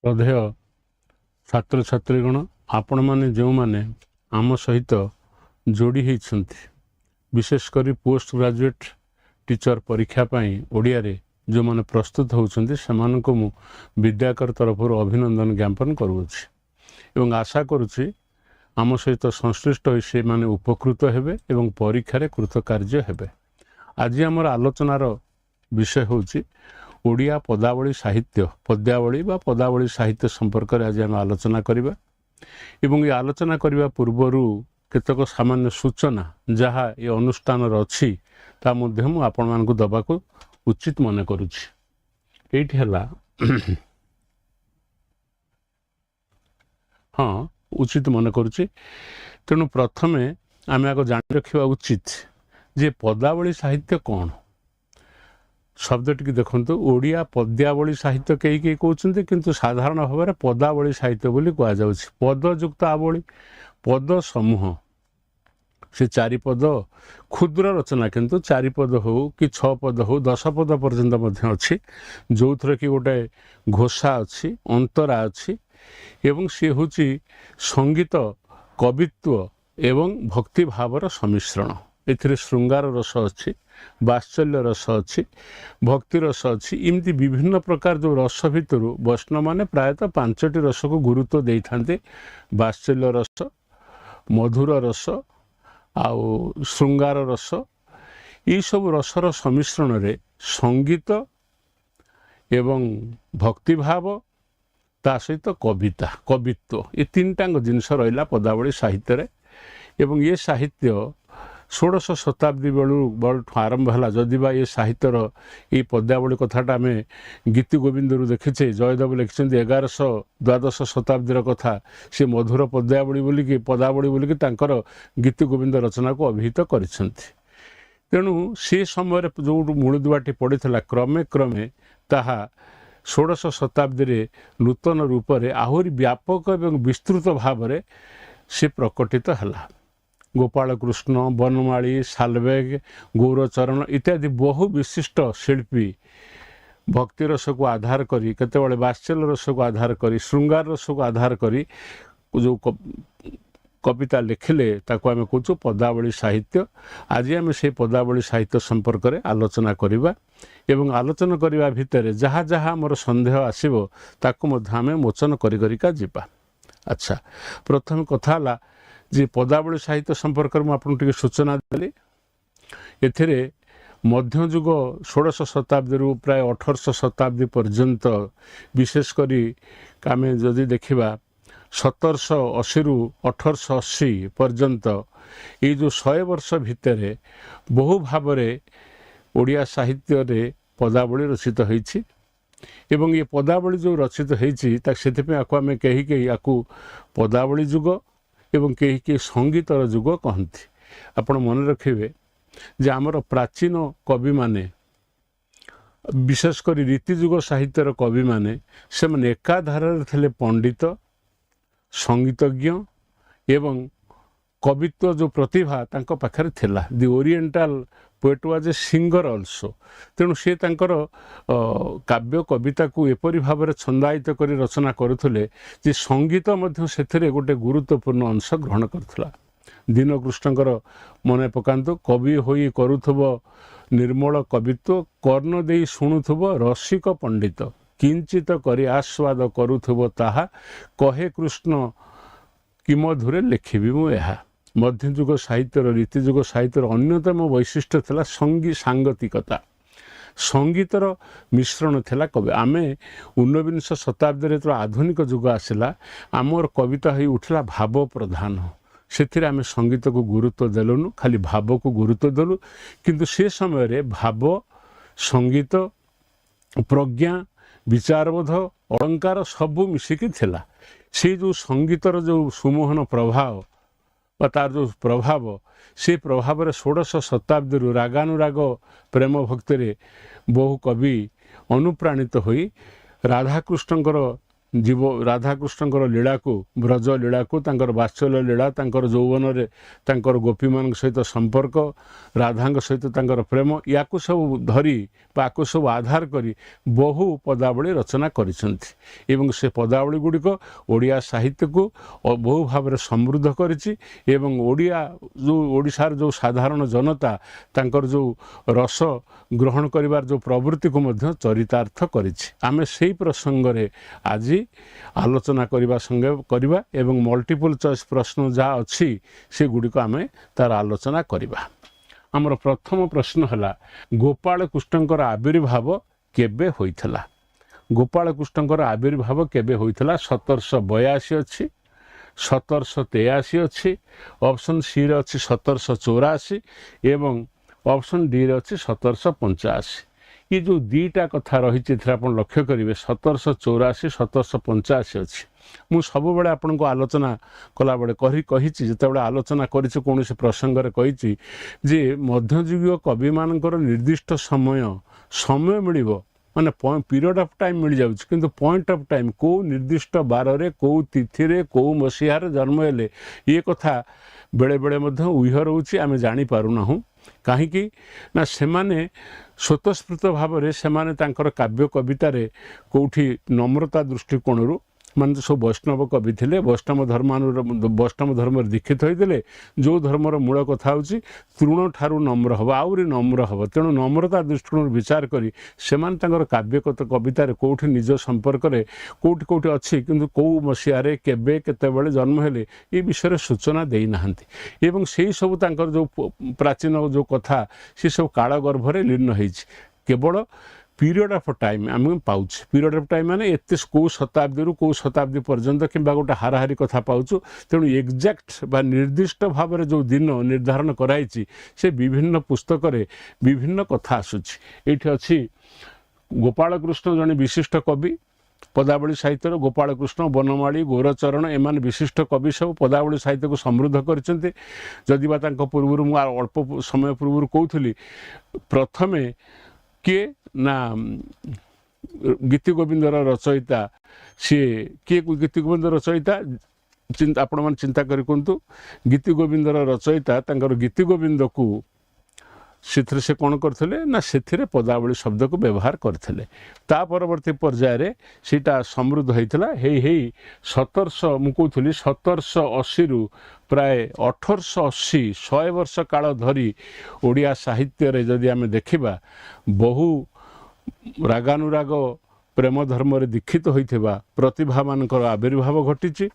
श्रद्धेय छात्र छात्रीगण आपण मैंने जो मैंने आम सहित जोड़ी होती विशेषकर पोस्ट ग्रेजुएट टीचर परीक्षा ओडिया रे जो मैंने प्रस्तुत होती से विद्याकर तरफ अभिनंदन ज्ञापन करुँच आशा करुँच आम सहित संश्लिष्ट हो से माने उपकृत हेबे एवं परीक्षा कृतकार्य हेबे। आज आमर आलोचनार विषय होची ओडिया पदावली साहित्य पद्यावली बा पदावली साहित्य संपर्क में आज आम आलोचना करिबा एवं ये आलोचना करने पूर्वर केतक सामान्य सूचना जहाँ ये अनुष्ठान अच्छी ता मध्य मु आपण मानकु दबाकु उचित मन करुछि। एठी हला हाँ उचित मन करुछि। तेणु प्रथमे आम आग जान रखा उचित जे पदावली साहित्य कौन शब्द टी देखु ओडिया पद्यावली साहित्य कई कई कहते किंतु साधारण भाव में पदावली साहित्य बोली कहुच्छे। पदयुक्त आवली पद समूह से चारिपद क्षुद्र रचना किंतु चारिपद हो कि 6 पद हो 10 पद पर्यंत अच्छी जो थर कि गोटे घोषा अच्छी अंतरा अच्छी एवं सी हूँ संगीत कवित्व एवं भक्ति भावर सम्मिश्रण। एथिरे श्रृंगार रस अच्छी वात्सल्य रस अच्छी भक्ति रस अच्छी इमती विभिन्न प्रकार जो रस भितर वैष्णव माने प्रायतः 5टी रस को गुरुत्व दे थांते। वात्सल्य रस मधुर रस आउ श्रृंगार रस ये सब रसर सम्मिश्रण रे संगीत एवं भक्ति भाव ता सहित कविता कवित्व ये 3टांग जिनस रहा पदावली साहित्य रे। एवं ये साहित्य 16 शताब्दी बेलू आरंभ है जदि बा ये साहित्यर ये पद्यावली कथाटा आम गीति गोविंदरू देखीचे जयदेव लिखिं 1112 शताब्दीर कथा सी मधुर पद्यावली बोलिकी पदावली बोलिकी तांकर गीति गोविंद रचना को अभिहित करिसेंति। तेणु से समय जो मूलदुआटी पड़ता क्रमे क्रमे ताहा 16 शताब्दी नूतन रूप से आहरी व्यापक एवं विस्तृत भाव में से प्रकटित है। गोपाल कृष्ण बनमाली सालवेग गौरचरण इत्यादि बहु विशिष्ट शिल्पी भक्ति रस को आधार करी केतेबेले वात्सल्य रस को आधार करी श्रृंगार रस को आधार करी जो कविता लिखिले ताको आमे कहूँ पदावली साहित्य। आज आम से पदावली साहित्य संपर्क में आलोचना करिबा एवं आलोचना करने भितर जहाँ जहाँ मोर संदेह आसीबो ताको मध्य आमे मोचन करी करिका जिबा। अच्छा प्रथम कथा हला जे पदावली साहित्य संपर्क में आपको सूचना देली एथिरे मध्ययुग 16 शताब्दी प्राय 18 शताब्दी पर्यंत विशेषकर आम जदि देखा 1780 रु 1880 पर्यंत ये जो 100 वर्ष भितर बहु भाव में ओडिया साहित्य रे पदावली रचित होइछि एवं ये पदावली जो रचित होइछि ता सेथिपे आकु आमे कहि कहि आकु पदावली युग एवं कहीं कहीं संगीतर जुग कहती। आपण मन रखिए जे आमर प्राचीन कवि माने विशेषकर रीतिजुग साहित्यर कवि माने से माने एकाधार थे पंडित संगीतज्ञ एवं कवित्व जो प्रतिभा तांको पाखरे थिला। The oriental poet was a singer also. तेणु सी तांकर काव्य कविता को एपरी भाव में छंदायित कर रचना करुले जे संगीत मध्य सेथिरे गोटे गुरुत्वपूर्ण अंश ग्रहण करथला। दीनकृष्णकर मन पकांतु कवि होई करुथबो निर्मल कवित्व कर्ण देई शुणुथबो रसिक पंडित किंचित करी आस्वाद करुथबो ताहा कहे कृष्ण कि मधुरे लिखिबी मु एहा। मध्ययुग साहित्यर रीतिजुग साहित्यर अन्यतम वैशिष्ट्य थिला सांगतिकता संगीतर मिश्रण थिला कवि। आमे 19 शताब्दी तो आधुनिक जुग आसला आमर कविता हो उठला भाव प्रधान से आम संगीत को गुरुत्व देलुनु खाली भाव को गुरुत्व देलु किंतु से समय रे भाव संगीत प्रज्ञा विचारबोध अलंकार सबू मिसिकी थिला। से जो संगीतर जो सुमोहन प्रभाव तार जो प्रभाव से प्रभाव रे 16 शताब्दी रागानुराग प्रेम भक्ति रे बहु कवि अनुप्राणित होई राधाकृष्णकर जीव राधाकृष्णकर लीला को ब्रज लीला को तांकर वात्सल्य लीला तांकर यौवन रे तांकर गोपी मान सहित संपर्क राधा सहित तांकर प्रेम या सब धरी पाको सब आधार करी बहु पदावली रचना करिसेंती एवं से पदावली गुड़िक ओडिया साहित्य को बहु भाव में समृद्ध करिछि एवं ओडिया जो ओडिशार जो साधारण जनता तांकर जो रस ग्रहण करिवार जो प्रवृत्ति को मध्य चरितार्थ करिछि। आमे सेही प्रसंग रे आज आलोचना करने संगे करवा एवं मल्टीपल चॉइस प्रश्न जहाँ अच्छी से गुड़िक आम तार आलोचना करवा। आमर प्रथम प्रश्न है गोपाल कृष्णकर आविर्भाव केबे होइथला। गोपाल कृष्णकर आविर्भाव केबे होइथला 1782 अच्छी 1783 अच्छी ऑप्शन सी रे अच्छी 1784 एवं ऑप्शन डी रे अच्छी 1785। ये जो दीटा कथा रही आप लक्ष्य करेंगे 1784 1785 अच्छी मु सब बेले आपन को आलोचना कला बेले कही जिते आलोचना कौन प्रसंग में कही जे मध्ययुगीय कवि मानकर निर्दिष्ट समय मिल माने पीरियड ऑफ टाइम मिल जाउछ किंतु पॉइंट ऑफ टाइम को निर्दिष्ट बार रे को तिथि रे को मसीहार जन्म हेले ये कथा बेले बेले मध्य उह रोचे आम जानी पारुना हूँ कहीं ना सेमाने स्वतस्फूर्त भाव में सेमाने तांकर काव्य कवितारे कोठी नम्रता दृष्टिकोण मान सब वैष्णव कवि थे वैष्णव धर्म दीक्षित होते जो धर्मर मूल कथा होची तृण ठारू नम्र हम आहरी नम्र हम तेणु नम्रता दृष्टिकोण विचार करी सेमान तांकर काव्य कवितार कोठी निज संपर्क में कोठी कोठी अच्छी किंतु कौ मसीहारे केबे केतेबेले जन्म हेले ये विषय सूचना देई नाहंती एवं सेही सब तांकर जो प्राचीन जो कथा से सब काल गर्भरे लीन होईछि केवल पीरियड ऑफ टाइम आम पाउछ पीरियड ऑफ टाइम माने एते को शताब्दी रु को शताब्दी पर्यंत किंबा गोटे हाराहारी कथा पाउछु तेणु एक्जाक्ट बा निर्दिष्ट भाव में जो दिन निर्धारण कराई से विभिन्न पुस्तक रे विभिन्न कथा आसुछि। एठी अछि गोपाल कृष्ण जने विशिष्ट कवि पदावली साहित्य गोपाल कृष्ण बनमाली गौरचरण एमान विशिष्ट कवि सब पदावली साहित्य को समृद्ध करछन्ते जदि बा तांको पूर्व मु अल्प समय पूर्व कहूली प्रथमे किए ना गीति गोविंदर रचयिता सी किए गीति गोविंद रचयिता आपण मैंने चिंता कर कहतु गीति गोविंदर रचयिता तांकर गीति गोविंद को से कौन करते ना से पदावली शब्द को व्यवहार करते ता परवर्ती पर्यायर सीटा समृद्ध होता है 1700 मु कहूली 1780 रु प्राय 1880 100 वर्ष काल धरी ओडिया साहित्य रे जदि आमे देखिबा बहु रागानुराग प्रेम धर्म रे दीक्षित होइथिबा प्रतिभा मानकर आविर्भाव घटिछि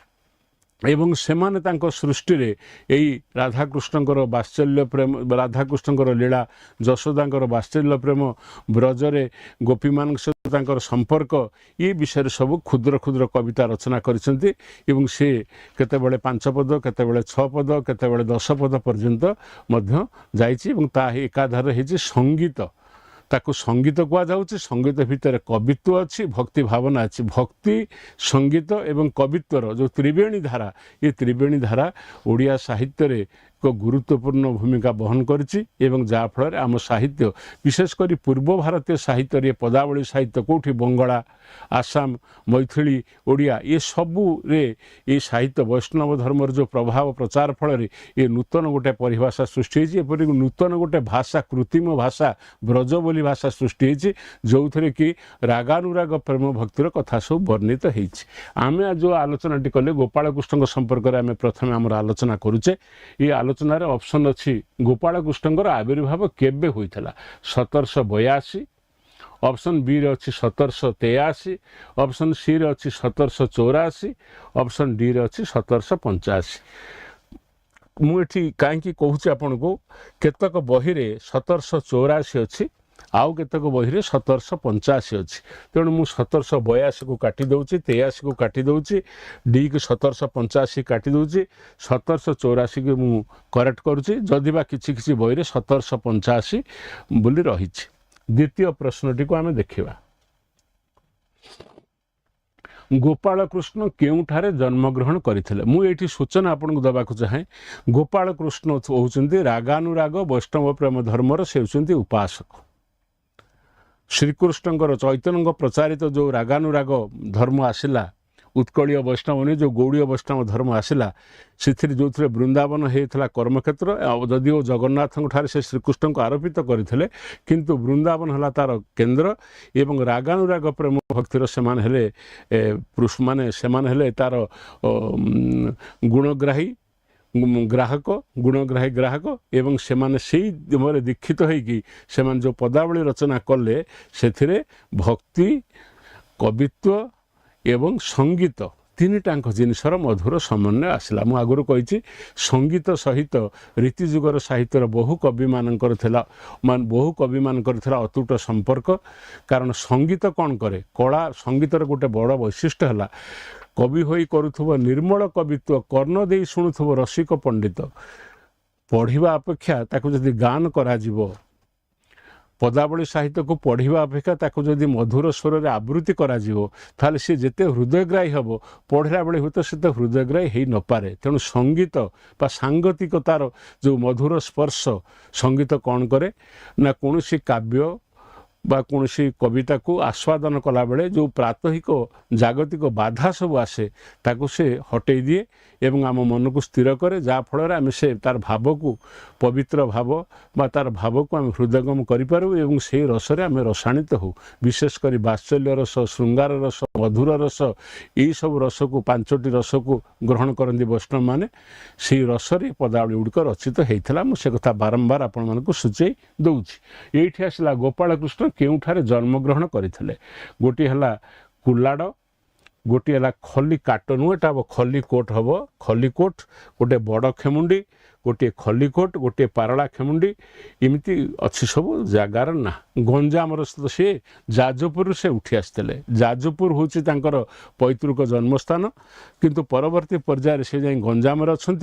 एवं सेमाने तांको सृष्टि रे एई राधाकृष्णकर वात्सल्य प्रेम राधाकृष्णकर लीला जशोदांकर वात्सल्य प्रेम ब्रजरे गोपी मान सहित तांकर संपर्क ये विषय सब क्षुद्र क्षुद्र कविता रचना करिसेंती एवं से केतेबेले 5 पद केतेबेले 6 पद केतेबेले 10 पद पर्यंत मध्य जाइछि एवं ता एकाधार हेछि संगीत ताकू संगीत कह जाउछि संगीत भितर कवित्व अच्छी भक्ति भावना अच्छी भक्ति संगीत एवं कवित्वर जो त्रिवेणी धारा ये त्रिवेणी धारा ओडिया साहित्य रे एक गुरुत्वपूर्ण भूमिका बहन करिछि एवं जा फल आम साहित्य विशेषकर पूर्व भारतीय साहित्य रे पदावली साहित्य कोठी बंगला आसाम मैथिली ओडिया ये सबू रे ये साहित्य वैष्णव धर्म जो प्रभाव प्रचार फल ये नूतन गोटे परिभाषा सृष्टि होइछि एपरि नूतन गोटे भाषा कृत्रिम भाषा ब्रज बोली भाषा सृष्टि होइछि जो थरे कि रागानुराग प्रेम भक्तिर कथा सब वर्णित होइछि। आमे जो आलोचनाटी कले गोपाल कृष्ण संपर्क में आम प्रथम आम आलोचना करुचे ये आलोचनार ऑप्शन अच्छी गोपाल कृष्णकर आविर्भाव केबे होइथला 1782 ऑप्शन बी रे अच्छी 1783 ऑप्शन सी रे अच्छी 1784 ऑप्शन डी रे अच्छी 1785। मुझे कहीं कहूँ आपन को केतक बही रे 1784 अच्छी आउ केतक बही रे 1785 अच्छी तेणु मु 1782 को काटी दउची 83 को काटी दउची डी को 1785 काटी दउची 1784 को मु करेक्ट करूची जदि बा किछि किछि बही रे 1785 बोली रहिछि। द्वितीय प्रश्नटी को आमे देखिबा गोपाल कृष्ण केउठारे जन्मग्रहण करथिले मु एठी सूचना आपन को दबाकु चाहे गोपाल कृष्ण होउचंती रागानुराग वैष्णव प्रेम धर्मर से होउचंती उपासक श्रीकृष्णकर चैतन्य प्रचारित जो रागानुराग धर्म आसिला उत्कलीय वैष्णव नहीं जो गौड़ीय वैष्णव धर्म आसला से जो वृंदावन होता कर्मक्षेत्र जदिव जगन्नाथ ठारे से श्रीकृष्ण को आरोपित करते किंतु वृंदावन है तार केन्द्र एवं रागानुराग प्रेम भक्तिर से माने तार गुणग्राही ग्राहक गुणग्राही ग्राहक एवं से दीक्षित होगी से जो पदावली रचना कले से भक्ति कवित्व एवं संगीत तीन टाक जिनसर मधुर समन्वय आसला मु आगुरी कही संगीत सहित रीतिजुगर साहित्यर बहु कवि मानकर बहु कवि मानकर अतुट संपर्क कारण संगीत कौन करे कला संगीतर गोटे बड़ वैशिष्ट्य है कवि होई करुथुब निर्मल कवित्व कर्ण दे शुणुथुब रसिक पंडित पढ़िबा अपेक्षा ताकू जदि गान करा जिवो पदावली साहित्य को पढ़िबा अपेक्षा ताकू जदि मधुर स्वर रे आवृत्ति करा जिवो ताले से जेते हृदयग्राही हबो पढ़िला बेले हुत से हृदयग्राही हेई न पारे तेणु संगीत बा सांगतिकतार जो मधुर स्पर्श संगीत कौन करे ना कोनोसी काव्य बा कोनोसी कविता को आस्वादन कला बेले जो प्रातहिक जागतिक बाधा सब आसे ताकू से हटई दिए एवं आम मन को स्थिर करे जहाँ फल आम से तार भाव को पवित्र भाव बा तार भाव को आम हृदयंगम करूँ एवं से रस आम रसायनित हो विशेषकर बात्सल्य रस श्रृंगार रस मधुर रस यही सब रस को पांचटी रस को ग्रहण करती वैष्णव मैंने से रस पदावली गुड़िक रचित होता मुझे कथा बारंबार आपण मानक सूचई दूसरी ये आसला गोपाल कृष्ण केउठारे जन्मग्रहण करते गोटे है कुलाड़ गोटे है खली काट नुह एटा खली कोट हम खली कोट गोटे बड़ खेमुंडी गोटे खलीकोट गोटे पारला खेमुंडी इमती अच्छी सब जगार ना गंजाम सी जाजपुर से उठी आसते जाजपुर हूँ पैतृक जन्मस्थान किंतु परवर्ती पर्यायर से जाए गंजाम अच्छा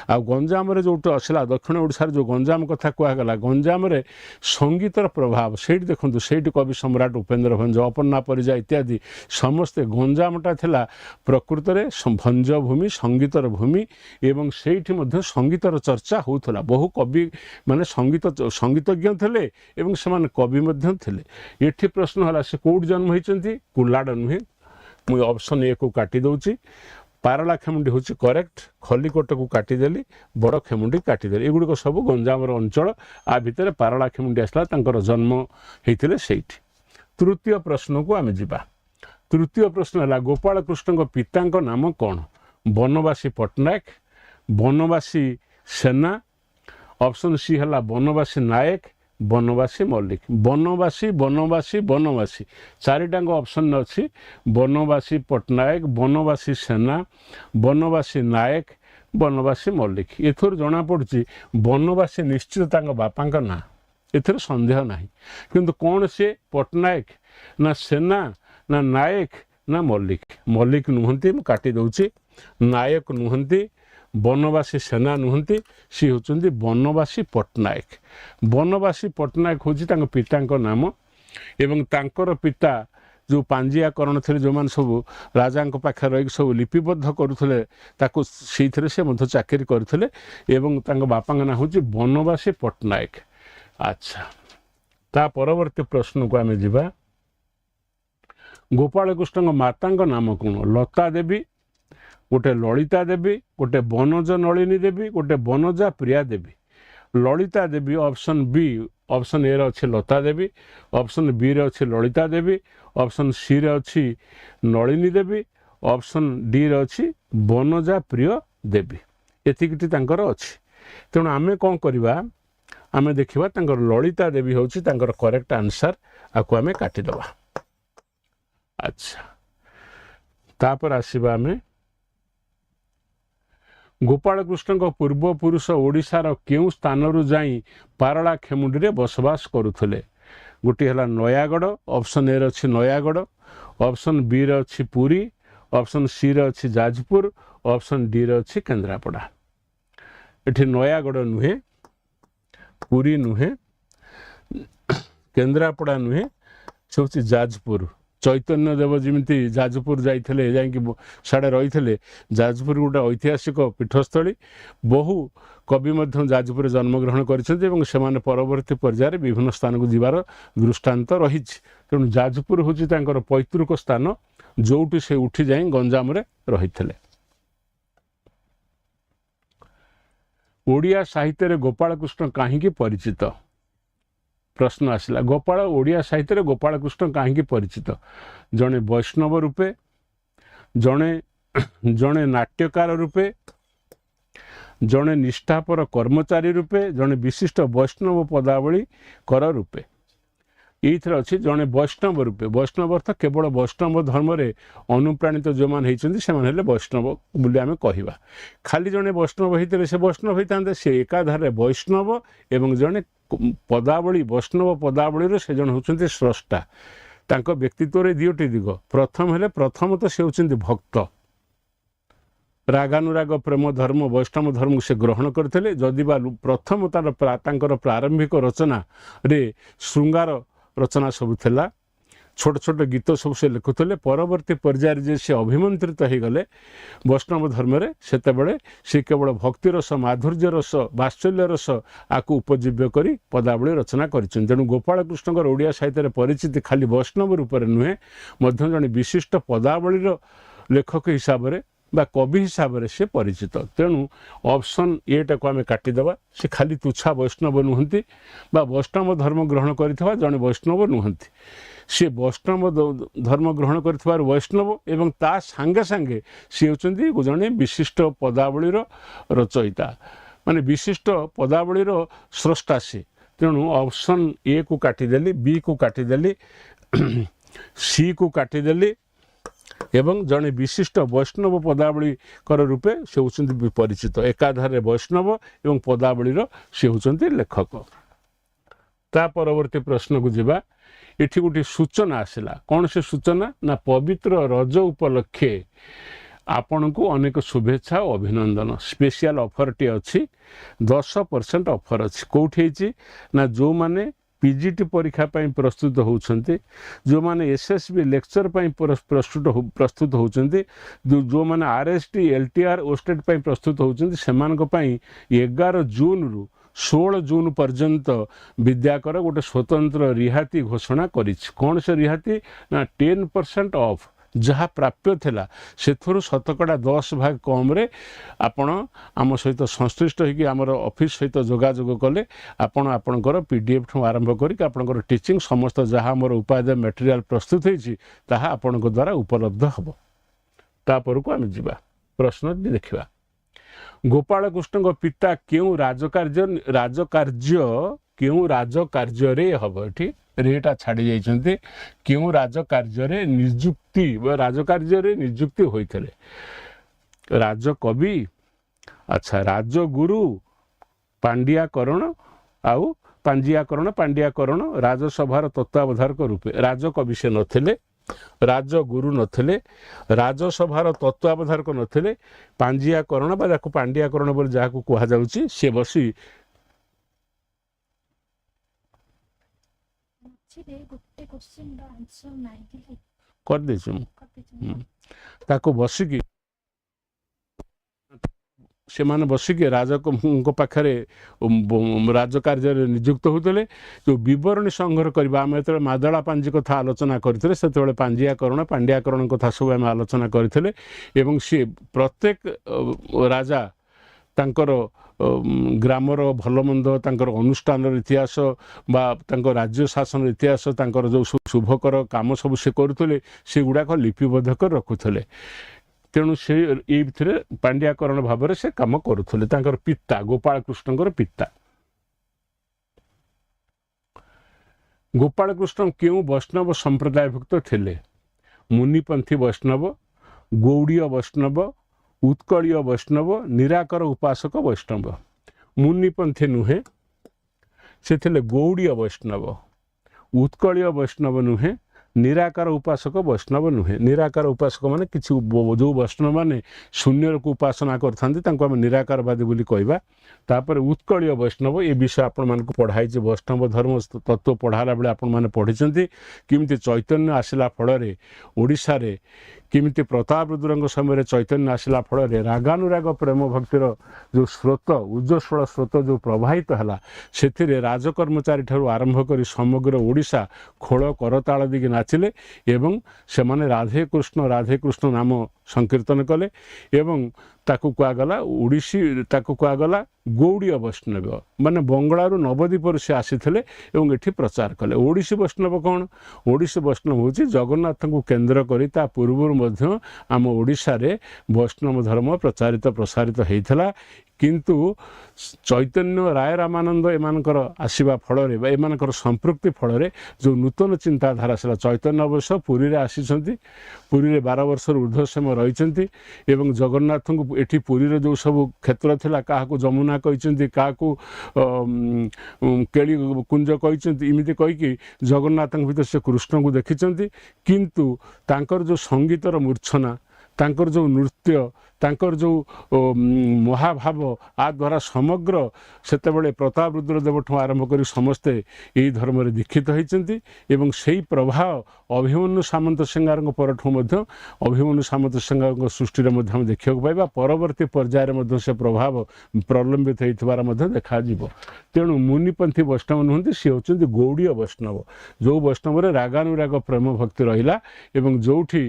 आ गंजाम जो असला दक्षिण ओडिशार जो गंजाम कथा कहगला गंजाम संगीतर प्रभाव से देखो से कवि सम्राट उपेन्द्र भंज अपन्ना परिजा इत्यादि समस्ते गंजामटा थिला प्रकृत में भंज भूमि संगीतर भूमि एवं से संगीतर चर्चा होता बहु कवि माने संगीतज्ञ थे एवं से कवि ये प्रश्न है से कौट जन्म होती कुलाड़ नुहे मुझे ऑप्शन ए को काटी दूची पारला खेमुंडी हूँ करेक्ट खलीकोट को काटिदेली बड़ खेमुंडी काटिदेली एगुड़िक सब गंजाम अंचल आ भितर पारला खेमुंडी आसला जन्म होते से तृतीय प्रश्न को आम जा तृतीय प्रश्न है गोपाल कृष्ण पिता नाम कौन बनवासी पट्टनायक बनवासी सेना ऑप्शन सी है बनवासी नायक बनवासी मल्लिक बनवासी बनवासी बनवासी चारिटांग ऑप्शन अच्छी बनवासी पट्टनायक बनवासी सेना बनवासी नायक बनवासी मल्लिक एथर जना पड़ी बनवासी निश्चित बापा ना एथर संदेह ना किंतु कौन से पट्टनायक ना सेना ना नायक ना मल्लिक मल्लिक नुहंती मु काटी दउची नायक नुहंती बनवासी सेना नुहंती सी होचंदी बनवासी पट्टनायक हूँ पिता नाम एवं तांकर पिता जो पांजियाकरण थे जो मैंने सब राजा पाखे रही सब लिपिबद्ध करुले से चाकरी करते एवं बापा ना हूँ बनवासी पट्टनायक। अच्छा ता परवर्ती प्रश्न को आम जा गोपाल कृष्ण माता नाम कौन लता देवी गोटे ललिता देवी गोटे बनज नलिनी देवी गोटे बनजा Priya Devi Lalita Devi option B option A अच्छे लता देवी ऑप्शन बी रे अच्छे ललिता देवी ऑप्शन सी रे अच्छी नलिनी देवी ऑप्शन डी रे अच्छी बनजा प्रिय देवी एतिकटी तांकर अच्छी तेणु आमे कौन करवा आमे देखिबा तांकर ललिता देवी होची तांकर करेक्ट आंसर आको आमे काटिदबा। अच्छा तापर आसीबा आमे गोपाल कृष्ण पूर्व पुरुष ओडिशार केउ स्थान रु जाई पारला खेमुंडी रे बसवास करुथले गोटे है नयागढ़ ऑप्शन ए अच्छी नयागढ़ ऑप्शन बी रे अच्छी पुरी ऑप्शन सी रे अच्छी जाजपुर ऑप्शन डी रे अच्छी केन्द्रापड़ा एठी नयागढ़ नुहे पुरी नुहे केन्द्रापड़ा नुहे से हूँ जाजपुर चैतन्य देव जमी जाजपुर जाइए जा साड़े रही जाजपुर गोटे ऐतिहासिक पीठस्थली बहु कवि जाजपुर जन्मग्रहण कर परवर्ती पर्यायर विभिन्न स्थान को जीवार दृष्टांत रही तेणु जाजपुर हूँ पैतृक स्थान जोटी से उठी जाई गंजाम रे रहिथिले। ओडिया साहित्य रे गोपाल कृष्ण काहींकी परिचित प्रश्न आसिला। गोपाल ओडिया साहित्य रे गोपाल कृष्ण काहींकी परिचित? जणे वैष्णव रूपे, जणे जणे नाट्यकार रूपे, जणे निष्ठापर कर्मचारी रूपे, जणे विशिष्ट वैष्णव पदावली कर रूपे। ये अच्छी जड़े वैष्णव रूपे। वैष्णव अर्थ केवल वैष्णव धर्म रे अनुप्राणित जो मैंने से वैष्णव बोली आम कहवा। खाली जड़े वैष्णव होते से वैष्णव होता से एकाधार वैष्णव एवं जड़े पदावली वैष्णव पदावली से जन होती स्रष्टा। तांको व्यक्तित्व दुईटी दिग। प्रथम तो से होती भक्त। रागानुराग प्रेम धर्म वैष्णव धर्म से ग्रहण करते। जदि बा प्रथम तार प्रारंभिक रचना रे श्रृंगार रचना सब थिला, छोट छोट गीत सब से लिखुले। परवर्ती पर्यायर जे से अभिमंत्रित हो गले वैष्णव धर्म रे सेतेबेले से केवल भक्ति रस माधुर्य रस वात्सल्य रस आकु उपजीव्य करी पदावली रचना करिछन। तेणु गोपाल कृष्णकर ओडिया साहित्य रे परिचिति खाली वैष्णव रूप रे नुहे, मध्य जने विशिष्ट पदावली लेखक हिसाब रे बा कवि हिसाब से परिचित। तेणु ऑप्शन ए टाक आम काटिदेवा। से खाली तुच्छा वैष्णव नुहति बा वैष्णव धर्म ग्रहण करथिबा जने वैष्णव नुहति। से वैष्णव धर्म ग्रहण कर वैष्णव एवं ता सांगे सांगे सी होचंदी जने विशिष्ट पदावली रचयिता, माने विशिष्ट पदावली स्रष्टा से। तेणु ऑप्शन ए को काटिदेली, बी को काटिदेली, सी को काटिदेली एवं जड़े विशिष्ट वैष्णव पदावली कर रूपे से होती परिचित। एकाधार वैष्णव एवं पदावली से होती लेखक। ता परवर्ती प्रश्न को जीवा। एठी गोटे सूचना आसला। कौन से सूचना ना पवित्र रज उपलक्षे आपण को अनेक शुभेच्छा और अभिनंदन। स्पेशल ऑफर टी अच्छी 10% ऑफर अच्छी। कौटी ना जो माने पीजीटी परीक्षा प्रस्तुत होउछन्ते, जो माने एसएसबी लेक्चर प्रस्तुत होउछन्ते, जो माने आरएसटी एलटीआर ओस्टेट प्रस्तुत होउछन्ते, सेमानक पई 11 जून रु 16 जून पर्यंत विद्याकर गोटे स्वतंत्र रिहाती घोषणा करिछि। कौन से रिहाती ना 10% ऑफ जहाँ प्राप्य थिला सेथुरु शतकड़ा 10 भाग कम रे आपण आम सहित संश्लिष्ट होगी आमर ऑफिस सहित जोगाजोग कले आपण आपणकर पीडीएफ ठू आरंभ करिक आपणकर टीचिंग समस्त जहाँ आमर उपाध्याय मटेरियल प्रस्तुत होइछि ताहा आपणक द्वारा उपलब्ध हबो। तापर को आम जीवा प्रश्न देखिबा। गोपाल कृष्ण पिता केउ राजकार्य रे हबो। एठी रेटा छाड़ी जाइछन्ते केउ राजकार्य रे नियुक्ति राजकार्य रे नियुक्ति होइथले। राजकवि, अच्छा राजगुरु पांड्याकरण आउ पांड्याकरण राजसभार तत्वावधारक रूपे। राजकवि से नथिले, राजगुरु नथिले, राजसभार तत्वावधारक नथिले। पांड्याकरण बा जाको पांड्याकरण बोली जाको कुहा जाउची से बसी कर देछु ताको बसिकी से माने बसिकी राजक पाखरे राजकार्य नियुक्त होते। जो बरणी संग्रह करवा आम जो मादला पांजी कथा आलोचना करते से पांड्याकरण कथा सब आम आलोचना करते। सी प्रत्येक राजा तांकर ग्रामर भलमंद तांकर अनुष्ठान इतिहास बा तांकर राज्य शासन इतिहास तांकर जो शुभकर काम सब से करुले से गुड़ाक लिपिबद्ध कर रखुले। तेणु से ये पांड्याकरण भाव से काम करुले। तांकर पिता गोपाल कृष्णकर पिता। गोपाल कृष्ण क्यों वैष्णव संप्रदायभुक्त थिले? मुनिपंथी वैष्णव, गौड़ीय वैष्णव, उत्कलीय वैष्णव, निराकर उपासक वैष्णव। मुनिपंथी नुहे से थिले गौड़ीय वैष्णव, उत्कलीय वैष्णव नुहे, निराकार उपासक वैष्णव नुहे। निराकार उपासक माने किछि जो वैष्णव माने शून्य को उपासना करथांती तांको हम निराकारवादी बोली कहबा। तापर उत्कलीय वैष्णव ये विषय आपण मानक पढ़ाई जे वैष्णव धर्म तत्व पढ़ाला बेले आपण माने पढ़िचंती किमिति चैतन्य आसिला फल रे ओडिसा रे किमिति प्रताप रुद्रंग समय चैतन्य आसिला फल रे रागानुराग प्रेम भक्तिर जो स्रोत उज्ज्वल स्रोत जो प्रवाहित हला सेथिरे राजकर्मचारी ठारू आरंभ करी समग्र ओडिसा खोल करताल दिगे ନାଚିଲେ ଏବଂ ସେମାନେ ରାଧେ କୃଷ୍ଣ ନାମ ସଂକୀର୍ତ୍ତନ କଲେ ଏବଂ ତାକୁ କୁହାଗଲା ଓଡ଼ିଶୀ, ତାକୁ କୁହାଗଲା ଗୌଡ଼ୀୟ ବୈଷ୍ଣବ, ମାନେ ବଙ୍ଗଳାରୁ ନବଦ୍ୱୀପରୁ ସେ ଆସିଥିଲେ ଏବଂ ଏଠି ପ୍ରଚାର କଲେ। ଓଡ଼ିଶୀ ବୈଷ୍ଣବ କ'ଣ? ଓଡ଼ିଶୀ ବୈଷ୍ଣବ ହେଉଛି ଜଗନ୍ନାଥଙ୍କୁ କେନ୍ଦ୍ର କରି ତା ପୂର୍ବରୁ ମଧ୍ୟ ଆମ ଓଡ଼ିଶାରେ ବୈଷ୍ଣବ ଧର୍ମ ପ୍ରସାରିତ ହେଇଥିଲା, କିନ୍ତୁ ଚୈତନ୍ୟ ରାୟ ରାମାନନ୍ଦ ଏମାନଙ୍କର ଆସିବା ଫଳରେ ବା ଏମାନଙ୍କର ସମ୍ପୃକ୍ତି ଫଳରେ ଯେଉଁ ନୂତନ ଚିନ୍ତାଧାରା ଆସିଲା, ଚୈତନ୍ୟ ଅବଶ୍ୟ ପୁରୀରେ ଆସିଛନ୍ତି, ପୁରୀରେ 12 ବର୍ଷରୁ ଉର୍ଦ୍ଧ୍ୱ ସମୟ ରହିଛନ୍ତି ଏବଂ ଜଗନ୍ନାଥଙ୍କୁ ଏଠି ପୁରୀରେ ଯେଉଁ ସବୁ କ୍ଷେତ୍ର ଥିଲା, କାହାକୁ ଯମୁନା କହିଛନ୍ତି, କାହାକୁ କେଳି କୁଞ୍ଜ କହିଛନ୍ତି, ଏମିତି କହିକି ଜଗନ୍ନାଥଙ୍କ ଭିତରେ ସେ କୃଷ୍ଣଙ୍କୁ ଦେଖିଛନ୍ତି। କିନ୍ତୁ ତାଙ୍କର ଯେଉଁ ସଙ୍ଗୀତର ମୂର୍ଚ୍ଛନା, ତାଙ୍କର ଯେଉଁ ନୃତ୍ୟ, ତାଙ୍କର ଯେଉଁ ମହାଭାବ, ଆ ଦ୍ୱାରା ସମଗ୍ର ସେତେବେଳେ ପ୍ରତାପ ରୁଦ୍ରଦେବଠୁ ଆରମ୍ଭ କରି ସମସ୍ତେ ଏହି ଧର୍ମରେ ଦୀକ୍ଷିତ ହୋଇଛନ୍ତି ଏବଂ ସେହି ପ୍ରଭାବ ଅଭିମନ୍ୟୁ ସାମନ୍ତ ସିଂହାରଙ୍କ ପରଠୁ ମଧ୍ୟ ଅଭିମନ୍ୟୁ ସାମନ୍ତ ସିଂହାରଙ୍କ ସୃଷ୍ଟିରେ ମଧ୍ୟ ଆମେ ଦେଖିବାକୁ ପାଇବା। ପରବର୍ତ୍ତୀ ପର୍ଯ୍ୟାୟରେ ମଧ୍ୟ ସେ ପ୍ରଭାବ ପ୍ରଲମ୍ବିତ ହୋଇଥିବାର ମଧ୍ୟ ଦେଖାଯିବ। ତେଣୁ ମୁନିପନ୍ଥୀ ବୈଷ୍ଣବ ନୁହନ୍ତି, ସେ ହେଉଛନ୍ତି ଗୌଡ଼ୀୟ ବୈଷ୍ଣବ, ଯେଉଁ ବୈଷ୍ଣବରେ ରାଗାନୁରାଗ ପ୍ରେମ ଭକ୍ତି ରହିଲା ଏବଂ ଯେଉଁଠି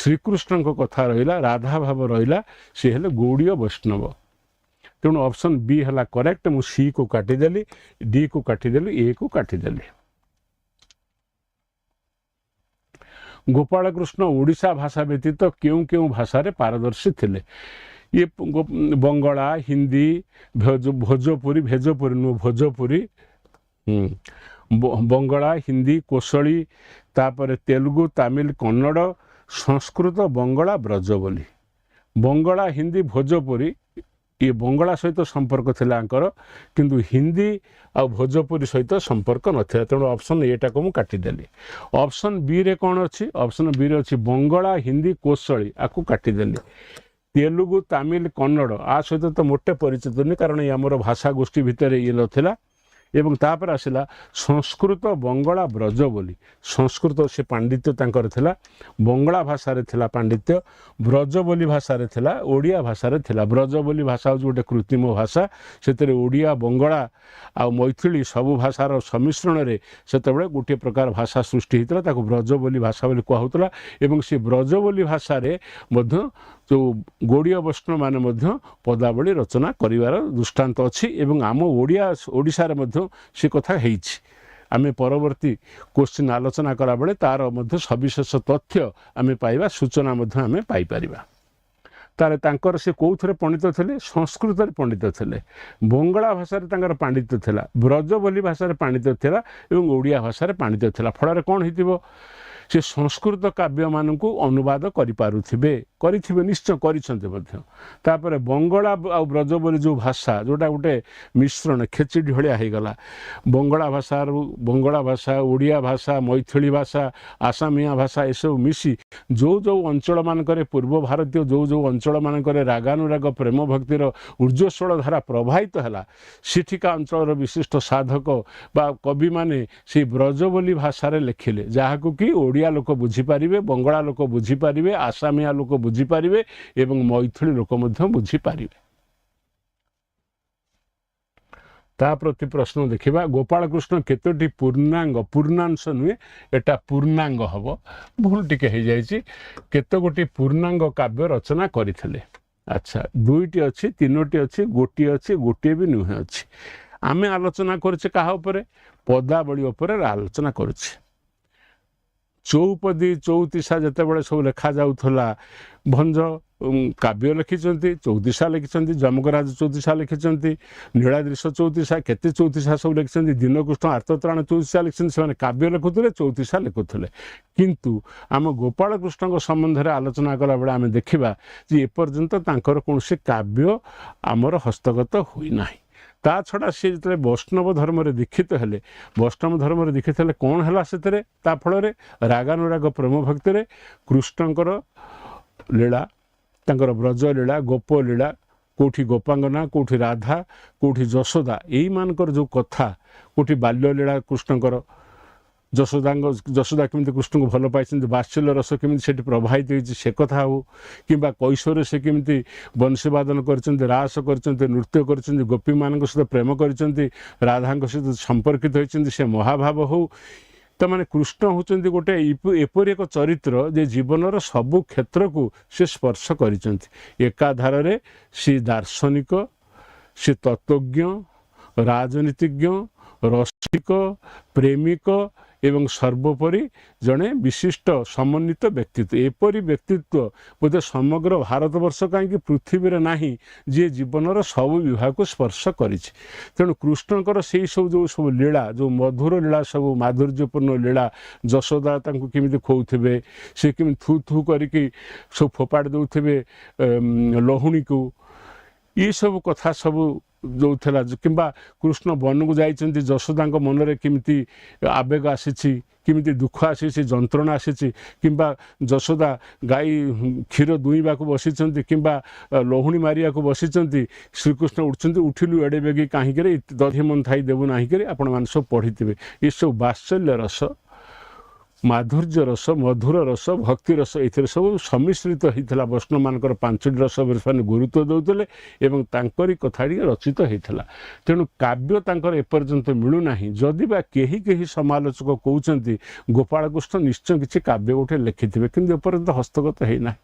ଶ୍ରୀକୃଷ୍ଣଙ୍କ କଥା ରହିଲା, ରାଧା ଭାବ ରହିଲା, ସେ ହେଲେ ଗୌଡ଼ୀୟ ବୈଷ୍ଣବ। ତେଣୁ ଅପସନ୍ ବି ହେଲା କରେକ୍ଟ। ମୁଁ ସି କୁ କାଟିଦେଲି, ଡି କୁ କାଟିଦେଲି, ଏ କୁ କାଟିଦେଲି। ଗୋପାଳକୃଷ୍ଣ ଓଡ଼ିଶା ଭାଷା ବ୍ୟତୀତ କେଉଁ କେଉଁ ଭାଷାରେ ପାରଦର୍ଶୀ ଥିଲେ? ଇଏ ବଙ୍ଗଳା, ହିନ୍ଦୀ, ଭୋଜପୁରୀ ନୁହଁ ଭୋଜପୁରୀ, ବଙ୍ଗଳା, ହିନ୍ଦୀ, କୋଶଳୀ, ତାପରେ ତେଲୁଗୁ, ତାମିଲ, କନ୍ନଡ଼, ସଂସ୍କୃତ, ବଙ୍ଗଳା, ବ୍ରଜ ବୋଲି। ବଙ୍ଗଳା, ହିନ୍ଦୀ, ଭୋଜପୁରୀ, ଇଏ ବଙ୍ଗଳା ସହିତ ସମ୍ପର୍କ ଥିଲା ଆଙ୍କର, କିନ୍ତୁ ହିନ୍ଦୀ ଆଉ ଭୋଜପୁରୀ ସହିତ ସମ୍ପର୍କ ନଥିଲା। ତେଣୁ ଅପସନ୍ ଏଟାକୁ ମୁଁ କାଟିଦେଲି। ଅପସନ୍ ବିରେ କ'ଣ ଅଛି? ଅପସନ୍ ବିରେ ଅଛି ବଙ୍ଗଳା, ହିନ୍ଦୀ, କୋଶଳୀ, ଆକୁ କାଟିଦେଲି। ତେଲୁଗୁ, ତାମିଲ, କନ୍ନଡ଼, ଆ ସହିତ ତ ମୋଟେ ପରିଚିତ ନୁହେଁ, କାରଣ ଇଏ ଆମର ଭାଷା ଗୋଷ୍ଠୀ ଭିତରେ ଇଏ ନଥିଲା। ଏବଂ ତାପରେ ଆସିଲା ସଂସ୍କୃତ, ବଙ୍ଗଳା, ବ୍ରଜ ବୋଲି। ସଂସ୍କୃତ ସେ ପାଣ୍ଡିତ୍ୟ ତାଙ୍କର ଥିଲା, ବଙ୍ଗଳା ଭାଷାରେ ଥିଲା ପାଣ୍ଡିତ୍ୟ, ବ୍ରଜ ବୋଲି ଭାଷାରେ ଥିଲା, ଓଡ଼ିଆ ଭାଷାରେ ଥିଲା। ବ୍ରଜ ବୋଲି ଭାଷା ହେଉଛି ଗୋଟେ କୃତ୍ରିମ ଭାଷା, ସେଥିରେ ଓଡ଼ିଆ, ବଙ୍ଗଳା ଆଉ ମୈଥିଳୀ ସବୁ ଭାଷାର ସମ୍ମିଶ୍ରଣରେ ସେତେବେଳେ ଗୋଟିଏ ପ୍ରକାର ଭାଷା ସୃଷ୍ଟି ହୋଇଥିଲା, ତାକୁ ବ୍ରଜ ବୋଲି ଭାଷା ବୋଲି କୁହାହେଉଥିଲା। ଏବଂ ସେ ବ୍ରଜ ବୋଲି ଭାଷାରେ ମଧ୍ୟ ଯେଉଁ ଗୌଡ଼ୀୟ ବୈଷ୍ଣବମାନେ ମଧ୍ୟ ପଦାବଳୀ ରଚନା କରିବାର ଦୃଷ୍ଟାନ୍ତ ଅଛି ଏବଂ ଆମ ଓଡ଼ିଶାରେ ମଧ୍ୟ ସେ କଥା ହେଇଛି। ଆମେ ପରବର୍ତ୍ତୀ କୋଶ୍ଚିନ୍ ଆଲୋଚନା କଲାବେଳେ ତାର ମଧ୍ୟ ସବିଶେଷ ତଥ୍ୟ ଆମେ ପାଇବା, ସୂଚନା ମଧ୍ୟ ଆମେ ପାଇପାରିବା। ତାହେଲେ ତାଙ୍କର ସେ କେଉଁଥିରେ ପଣ୍ଡିତ ଥିଲେ? ସଂସ୍କୃତରେ ପଣ୍ଡିତ ଥିଲେ, ବଙ୍ଗଳା ଭାଷାରେ ତାଙ୍କର ପାଣ୍ଡିତ୍ୟ ଥିଲା, ବ୍ରଜ ବୋଲି ଭାଷାରେ ପାଣ୍ଡିତ୍ୟ ଥିଲା ଏବଂ ଓଡ଼ିଆ ଭାଷାରେ ପାଣ୍ଡିତ୍ୟ ଥିଲା। ଫଳରେ କ'ଣ ହେଇଥିବ? ସେ ସଂସ୍କୃତ କାବ୍ୟମାନଙ୍କୁ ଅନୁବାଦ କରିପାରୁଥିବେ, ନିଶ୍ଚୟ କରିଛନ୍ତି ମଧ୍ୟ। ତାପରେ ବଙ୍ଗଳା ଆଉ ବ୍ରଜ ବୋଲି ଯେଉଁ ଭାଷା, ଯେଉଁଟା ଗୋଟେ ମିଶ୍ରଣ ଖେଚିଡ଼ି ଭଳିଆ ହେଇଗଲା, ବଙ୍ଗଳା ଭାଷା, ଓଡ଼ିଆ ଭାଷା, ମୈଥିଳୀ ଭାଷା, ଆସାମିଆ ଭାଷା ଏସବୁ ମିଶି ଯେଉଁ ଅଞ୍ଚଳମାନଙ୍କରେ ପୂର୍ବ ଭାରତୀୟ ଯେଉଁ ଅଞ୍ଚଳମାନଙ୍କରେ ରାଗାନୁରାଗ ପ୍ରେମ ଭକ୍ତିର ଊର୍ଜ୍ୱସ୍ୱଳ ଧାରା ପ୍ରବାହିତ ହେଲା, ସେଠିକା ଅଞ୍ଚଳର ବିଶିଷ୍ଟ ସାଧକ ବା କବିମାନେ ସେଇ ବ୍ରଜ ବୋଲି ଭାଷାରେ ଲେଖିଲେ, ଯାହାକୁ କି ଓଡ଼ିଆ ଲୋକ ବୁଝିପାରିବେ, ବଙ୍ଗଳା ଲୋକ ବୁଝିପାରିବେ, ଆସାମିଆ ଲୋକ ବୁଝିପାରିବେ ଏବଂ ମୈଥିଳୀ ଲୋକ ମଧ୍ୟ ବୁଝିପାରିବେ। ତା ପ୍ରତି ପ୍ରଶ୍ନ ଦେଖିବା। ଗୋପାଳକୃଷ୍ଣ କେତୋଟି ପୂର୍ଣ୍ଣାଂଶ ନୁହେଁ, ଏଟା ପୂର୍ଣ୍ଣାଙ୍ଗ ହବ, ଭୁଲ ଟିକେ ହେଇଯାଇଛି। କେତେ ଗୋଟି ପୂର୍ଣ୍ଣାଙ୍ଗ କାବ୍ୟ ରଚନା କରିଥିଲେ? ଆଚ୍ଛା, 2ଟି ଅଛି, 3ଟି ଅଛି, ଗୋଟିଏ ଅଛି, ଗୋଟିଏ ବି ନୁହେଁ ଅଛି। ଆମେ ଆଲୋଚନା କରୁଛେ କାହା ଉପରେ? ପଦାବଳୀ ଉପରେ ଆଲୋଚନା କରୁଛେ। ଚୌପଦୀ, ଚଉତିଶା ଯେତେବେଳେ ସବୁ ଲେଖାଯାଉଥିଲା, ଭଞ୍ଜ କାବ୍ୟ ଲେଖିଛନ୍ତି, ଚଉତିଶା ଲେଖିଛନ୍ତି, ଯମକରାଜ ଚଉତିଶା ଲେଖିଛନ୍ତି, ନୀଳାଦ୍ରିଶ ଚଉତିଶା, କେତେ ଚଉତିଶା ସବୁ ଲେଖିଛନ୍ତି, ଦୀନକୃଷ୍ଣ ଆର୍ତ୍ତତ୍ରାଣ ଚଉତିଶା ଲେଖିଛନ୍ତି। ସେମାନେ କାବ୍ୟ ଲେଖୁଥିଲେ, ଚଉତିଶା ଲେଖୁଥିଲେ। କିନ୍ତୁ ଆମ ଗୋପାଳକୃଷ୍ଣଙ୍କ ସମ୍ବନ୍ଧରେ ଆଲୋଚନା କଲାବେଳେ ଆମେ ଦେଖିବା ଯେ ଏପର୍ଯ୍ୟନ୍ତ ତାଙ୍କର କୌଣସି କାବ୍ୟ ଆମର ହସ୍ତଗତ ହୋଇନାହିଁ। ତା ଛଡ଼ା ସେ ଯେତେବେଳେ ବୈଷ୍ଣବ ଧର୍ମରେ ଦୀକ୍ଷିତ ହେଲେ, କ'ଣ ହେଲା ସେଥିରେ? ତା ଫଳରେ ରାଗାନୁରାଗ ପ୍ରେମ ଭକ୍ତିରେ କୃଷ୍ଣଙ୍କର ଲୀଳା, ତାଙ୍କର ବ୍ରଜ ଲୀଳା, ଗୋପ ଲୀଳା, କେଉଁଠି ଗୋପାଙ୍ଗନା, କେଉଁଠି ରାଧା, କେଉଁଠି ଯଶୋଦା, ଏଇମାନଙ୍କର ଯେଉଁ କଥା, କେଉଁଠି ବାଲ୍ୟଲୀଳା କୃଷ୍ଣଙ୍କର, ଯଶୋଦା କେମିତି କୃଷ୍ଣଙ୍କୁ ଭଲ ପାଇଛନ୍ତି, ବାତ୍ସଲ୍ୟ ରସ କେମିତି ସେଠି ପ୍ରବାହିତ ହେଇଛି ସେ କଥା ହେଉ, କିମ୍ବା କୈଶୋରରେ ସେ କେମିତି ବଂଶୀବାଦନ କରିଛନ୍ତି, ରାସ କରିଛନ୍ତି, ନୃତ୍ୟ କରିଛନ୍ତି, ଗୋପୀମାନଙ୍କ ସହିତ ପ୍ରେମ କରିଛନ୍ତି, ରାଧାଙ୍କ ସହିତ ସମ୍ପର୍କିତ ହୋଇଛନ୍ତି, ସେ ମହାଭାବ ହେଉ, तामाने कृष्ण होचंती गोटे एपरि एक चरित्र जे जीवनर सबु क्षेत्र को से स्पर्श करिसंती। एकाधारे से दार्शनिक, से तत्वज्ञ, राजनीतिज्ञ, रसिक, प्रेमिक एवं सर्वोपरि जड़े विशिष्ट समन्वित व्यक्तित्व। एपरी व्यक्तित्व बोधे समग्र भारतवर्ष कहीं पृथ्वी रे नाही जे जीवनर सब विभाग को स्पर्श करिछि। तेणु कृष्णकर से सब जो सब लीला, जो मधुर लीला, सब माधुर्यपूर्ण लीला, जशोदा तांको केमिति खोउथिबे, से केमि थू थू करिकि सब फोपाड़ दउथिबे लहुणी को, ये सब कथा सब जो थेला किंबा कृष्ण वन को जाइछन्ति जशोदा मन रे किमिति आवेग आसीछि, किमिति दुख आसीछि, जंत्रणा आसीछि, किंबा जशोदा गाई क्षीर दुईबा को बसिछन्ति किंबा लहुणी मारिया को बसिछन्ति, श्रीकृष्ण उठछन्ति उठिलु एडे बेगी काहे करे दधि मन थाई देबु नाही करे आपण मान सब पढिथिबे। ये सब वात्सल्य रस, माधुर्य रस, मधुर रस, भक्ति रस एथिरे सब सम्मिश्रित होइथला। वैष्णव मानकर पांचटी रस से गुरुत्व दौले एवं तांकरी कथाटी रचित होइथला। तेणु काव्य तांकर एपर्यंत मिलू नाही। जदि बा केही समालोचक कहउछन्ति गोपाल कृष्ण निश्चय किछि काव्य गोटे लिखिथिबे, किंतु एपर्यंत हस्तगत हेइ नाही।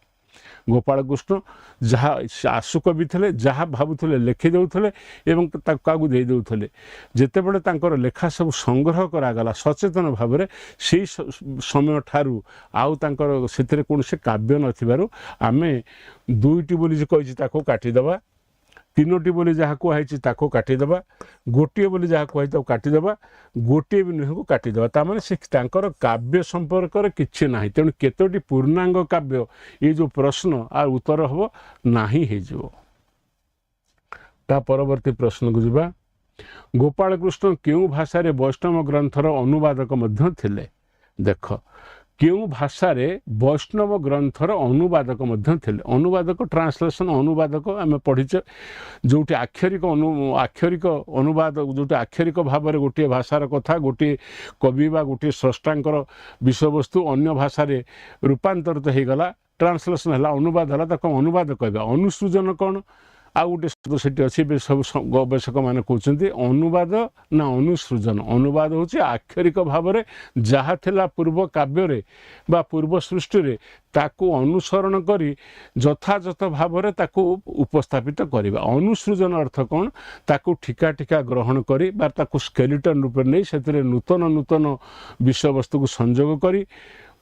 गोपाल कृष्ण जहाँ आशु कवि थे जहाँ भावुले लिखि दौले एवं क्या दे दौले। जितेबले तांकर लेखा सब संग्रह करागला सचेतन भाव में से समय ठारू आउ तांकर सेतिरे कोनोसी काव्य नथिबारु आमे दुईटी बोली कहिछि ताको काटिदेबा, तीनोटी बोली जहाँ कहुई ताको काटिदेबा, गोटे बोली जहाँ कहुई ताको काटिदेबा, गोटे भी नुह को काटिदेबा। तामाने से तांकर काव्य संपर्क किछि नाही। तेणु केतोटी पूर्णांग काव्य ये जो प्रश्न आ उत्तर हम नाही हे जो। ता परवर्ती प्रश्न को जिबा। गोपाल कृष्ण केउ भाषा रे वैष्णव ग्रंथर अनुवादक मध्य थिले। देख केउ भाषा रे वैष्णव ग्रंथर अनुवादक मध्य थिले। अनुवादक ट्रांसलेशन अनुवादक आम पढ़ीचे जोटी आक्षरिक आक्षरिक अनुवाद जोटी आक्षरिक भाव में गोटे भाषार कथा गोटे कवि बा गोटे स्रष्टांकर विषय वस्तु अन्य भाषा रे रूपांतरित हो गला, ट्रांसलेशन है अनुवाद है ताको अनुवाद कहबा। अनुसृजन कौन आ गोटे शब्द सेठी अच्छी सब गवेषक मैंने कहते अनुवाद ना अनुसृजन। अनुवाद हूँ आक्षरिक भाव में जहाँ थिला पूर्व काव्य रे बा पूर्व सृष्टि रे ताकू अनुसरण करी यथायथ भाव में ताकू उपस्थापित करवा। अनुसृजन अर्थ कौन ताकू ठिका ठिका ग्रहण करी बा ताकू स्केलेटन रूप नहीं से नूतन नूतन विषय वस्तु को संजोग करी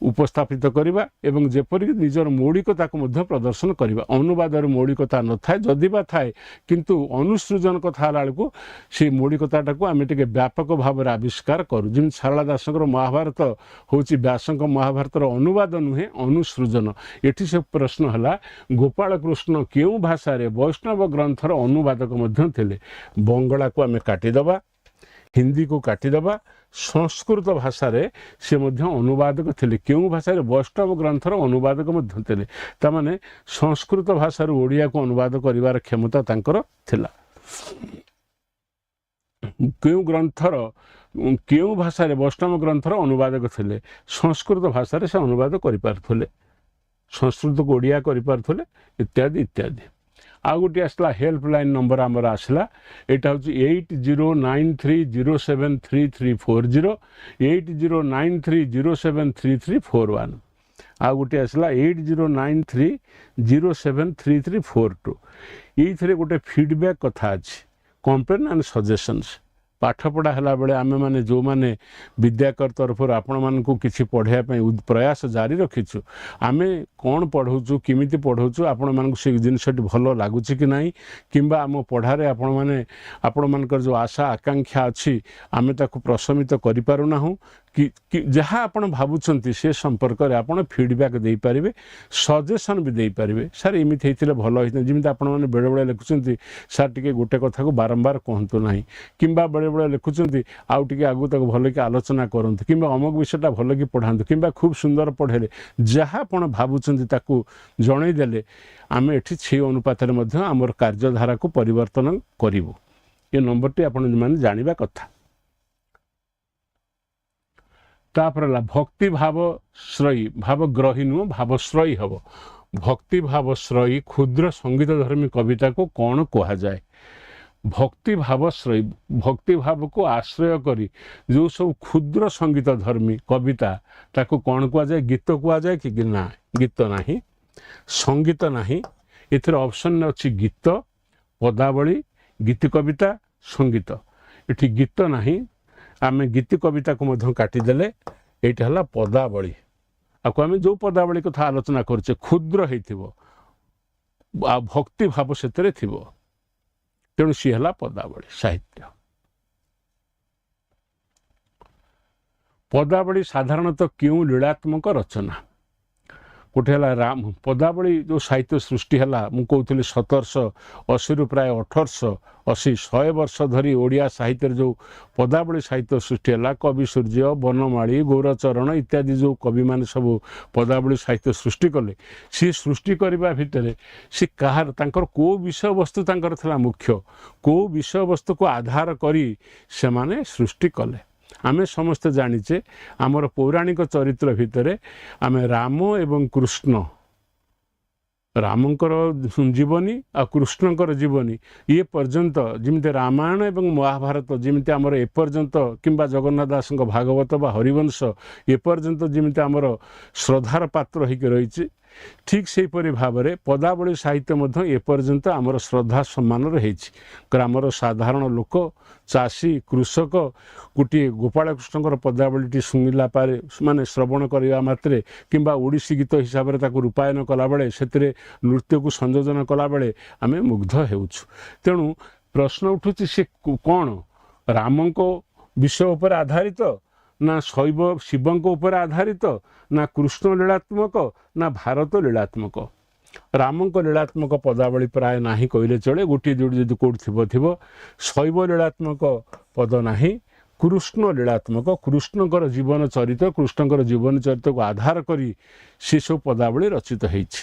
उपस्थापित करवा एवं जेपरिक निजर मौलिकता को मध्य प्रदर्शन करवा। अनुवादर मौलिकता न थाए जदि बा थाए किंतु अनुसृजन कथा बेलू से मौलिकता को आम टे व्यापक भाव में आविष्कार करूँ। जमी सारला दासंकर महाभारत हूँ व्यासंक महाभारतर अनुवाद नुहे अनुसृजन। एटी से प्रश्न है गोपाल कृष्ण केउ भाषा रे वैष्णव ग्रंथर अनुवादक मध्य थिले। बंगला को आम काटिदेबा, हिंदी को काटिदेबा, संस्कृत भाषा रे से मध्य अनुवादक थिले। केउ भाषा रे वैष्णव ग्रंथर अनुवादक मध्य थिले। तामाने संस्कृत भाषा रे ओडिया को अनुवाद करिवार क्षमता तांकर थिला। केउ ग्रंथर केउ भाषा रे वैष्णव ग्रंथर अनुवादक थिले, संस्कृत भाषा रे से अनुवाद करि पारथले, संस्कृत को ओडिया करि पारथले इत्यादि इत्यादि। आ गोटे आसला हेल्पलाइन नंबर आमर आसला एटा हूँ 8093073340 8093073341। आ गोटे आसला 8093073342। ये गोटे फीडबैक कथा अच्छी कंप्लेन एंड सजेशंस। पाठपढ़ा है बेले आम मैंने जो मैंने विद्याकर तरफ आपण मान को किसी पढ़ाई प्रयास जारी रखीचु। आम कौन पढ़ाऊँ किमिति पढ़ाऊँ आपण मान से जिनसटी भल लगुच कि ना कि आम पढ़ारे आपण मैंने आपण मानकर जो आशा आकांक्षा अच्छी आम ताको प्रशमित करूँ कि जहाँ आप भावुंट से संपर्क में आप फीडबैक दे पारे, सजेसन भी दे पारे। सार एमती होते भल होता जमी आप बेले बेले लिखुं सार टे गोटे कथा को बारंबार कहतु ना कि बेले बेले लिखुं आउ टे आगू तक भल कि आलोचना करूँ कि अमुक विषयटा भल कि पढ़ातु कि खूब सुंदर पढ़ेले जहाँ आप भावुंट जनईदे आम एटी से अनुपात आमर कार्यधारा को परिवर्तन करूँ। ये नंबरटी आप जाना कथा। तापर भक्ति भाव श्रयी भावग्रही नुह भावश्रयी हम। भक्ति भावश्रयी क्षुद्र संगीत धर्मी कविता को कौन कह जाए? ଭକ୍ତି ଭାବକୁ ଆଶ୍ରୟ କରି ଯେଉଁ ସବୁ କ୍ଷୁଦ୍ର ସଙ୍ଗୀତ ଧର୍ମୀ କବିତା ତାକୁ କ'ଣ କୁହାଯାଏ? ଗୀତ କୁହାଯାଏ କି? ନା, ଗୀତ ନାହିଁ, ସଙ୍ଗୀତ ନାହିଁ। ଏଥିରେ ଅପସନ୍ ଅଛି ଗୀତ, ପଦାବଳୀ, ଗୀତି କବିତା, ସଙ୍ଗୀତ। ଏଠି ଗୀତ ନାହିଁ, ଆମେ ଗୀତି କବିତାକୁ ମଧ୍ୟ କାଟିଦେଲେ। ଏଇଟା ହେଲା ପଦାବଳୀ। ଆକୁ ଆମେ ଯେଉଁ ପଦାବଳୀ କଥା ଆଲୋଚନା କରୁଛେ କ୍ଷୁଦ୍ର ହେଇଥିବ ଆଉ ଭକ୍ତି ଭାବ ସେଥିରେ ଥିବ, ତେଣୁ ସିଏ ହେଲା ପଦାବଳୀ ସାହିତ୍ୟ। ପଦାବଳୀ ସାଧାରଣତଃ କେଉଁ ଲୀଳାତ୍ମକ ରଚନା? ଗୋଟେ ହେଲା ରାମ ପଦାବଳୀ ଯେଉଁ ସାହିତ୍ୟ ସୃଷ୍ଟି ହେଲା, ମୁଁ କହୁଥିଲି 1780ରୁ ପ୍ରାୟ 1880, 100 ବର୍ଷ ଧରି ଓଡ଼ିଆ ସାହିତ୍ୟରେ ଯେଉଁ ପଦାବଳୀ ସାହିତ୍ୟ ସୃଷ୍ଟି ହେଲା, କବି ସୂର୍ଯ୍ୟ, ବନମାଳୀ, ଗୌରଚରଣ ଇତ୍ୟାଦି ଯେଉଁ କବିମାନେ ସବୁ ପଦାବଳୀ ସାହିତ୍ୟ ସୃଷ୍ଟି କଲେ, ସିଏ ସୃଷ୍ଟି କରିବା ଭିତରେ ସେ ତାଙ୍କର କେଉଁ ବିଷୟବସ୍ତୁ ତାଙ୍କର ଥିଲା ମୁଖ୍ୟ, କେଉଁ ବିଷୟବସ୍ତୁକୁ ଆଧାର କରି ସେମାନେ ସୃଷ୍ଟି କଲେ? ଆମେ ସମସ୍ତେ ଜାଣିଛେ ଆମର ପୌରାଣିକ ଚରିତ୍ର ଭିତରେ ଆମେ ରାମ ଏବଂ କୃଷ୍ଣ, ରାମଙ୍କର ଜୀବନୀ ଆଉ କୃଷ୍ଣଙ୍କର ଜୀବନୀ ଇଏ ପର୍ଯ୍ୟନ୍ତ, ଯେମିତି ରାମାୟଣ ଏବଂ ମହାଭାରତ ଯେମିତି ଆମର ଏପର୍ଯ୍ୟନ୍ତ, କିମ୍ବା ଜଗନ୍ନାଥ ଦାସଙ୍କ ଭାଗବତ ବା ହରିବଂଶ ଏପର୍ଯ୍ୟନ୍ତ ଯେମିତି ଆମର ଶ୍ରଦ୍ଧାର ପାତ୍ର ହେଇକି ରହିଛି, ଠିକ୍ ସେହିପରି ଭାବରେ ପଦାବଳୀ ସାହିତ୍ୟ ମଧ୍ୟ ଏପର୍ଯ୍ୟନ୍ତ ଆମର ଶ୍ରଦ୍ଧା ସମ୍ମାନରେ ହେଇଛି। ଗ୍ରାମର ସାଧାରଣ ଲୋକ, ଚାଷୀ, କୃଷକ ଗୋଟିଏ ଗୋପାଳକୃଷ୍ଣଙ୍କର ପଦାବଳୀଟି ଶୁଣିଲା ପରେ, ମାନେ ଶ୍ରବଣ କରିବା ମାତ୍ରେ, କିମ୍ବା ଓଡ଼ିଶୀ ଗୀତ ହିସାବରେ ତାକୁ ରୂପାୟନ କଲାବେଳେ, ସେଥିରେ ନୃତ୍ୟକୁ ସଂଯୋଜନ କଲାବେଳେ ଆମେ ମୁଗ୍ଧ ହେଉଛୁ। ତେଣୁ ପ୍ରଶ୍ନ ଉଠୁଛି, ସେ କ'ଣ ରାମଙ୍କ ବିଷୟ ଉପରେ ଆଧାରିତ, ନା ଶୈବ ଶିବଙ୍କ ଉପରେ ଆଧାରିତ, ନା କୃଷ୍ଣ ଲୀଳାତ୍ମକ, ନା ଭାରତ ଲୀଳାତ୍ମକ? ରାମଙ୍କ ଲୀଳାତ୍ମକ ପଦାବଳୀ ପ୍ରାୟ ନାହିଁ କହିଲେ ଚଳେ, ଗୋଟିଏ ଯୋଡ଼ି ଯଦି କେଉଁଠି ଥିବ। ଶୈବ ଲୀଳାତ୍ମକ ପଦ ନାହିଁ, କୃଷ୍ଣ ଲୀଳାତ୍ମକ, କୃଷ୍ଣଙ୍କର ଜୀବନ ଚରିତ, କୃଷ୍ଣଙ୍କର ଜୀବନ ଚରିତକୁ ଆଧାର କରି ସେସବୁ ପଦାବଳୀ ରଚିତ ହେଇଛି।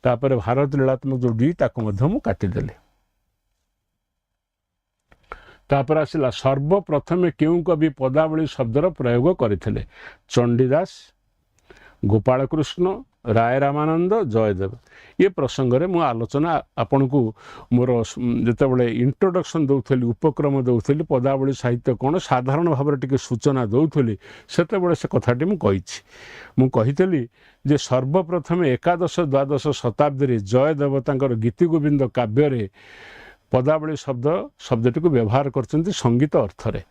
ତାପରେ ଭାରତ ଲୀଳାତ୍ମକ ଯୋଡ଼ି, ତାକୁ ମଧ୍ୟ ମୁଁ କାଟିଦେଲି। ତାପରେ ଆସିଲା ସର୍ବପ୍ରଥମେ କେଉଁ କବି ପଦାବଳୀ ଶବ୍ଦର ପ୍ରୟୋଗ କରିଥିଲେ? ଚଣ୍ଡୀଦାସ, ଗୋପାଳକୃଷ୍ଣ, ରାୟ ରାମାନନ୍ଦ, ଜୟଦେବ। ଏ ପ୍ରସଙ୍ଗରେ ମୁଁ ଆଲୋଚନା ଆପଣଙ୍କୁ ମୋର ଯେତେବେଳେ ଇଣ୍ଟ୍ରୋଡକ୍ସନ୍ ଦେଉଥିଲି, ଉପକ୍ରମ ଦେଉଥିଲି, ପଦାବଳୀ ସାହିତ୍ୟ କ'ଣ ସାଧାରଣ ଭାବରେ ଟିକେ ସୂଚନା ଦେଉଥିଲି, ସେତେବେଳେ ସେ କଥାଟି ମୁଁ କହିଛି। ମୁଁ କହିଥିଲି ଯେ ସର୍ବପ୍ରଥମେ ଏକାଦଶ ଦ୍ୱାଦଶ ଶତାବ୍ଦୀରେ ଜୟଦେବ ତାଙ୍କର ଗୀତିଗୋବିନ୍ଦ କାବ୍ୟରେ ପଦାବଳୀ ଶବ୍ଦଟିକୁ ବ୍ୟବହାର କରିଛନ୍ତି ସଙ୍ଗୀତ ଅର୍ଥରେ।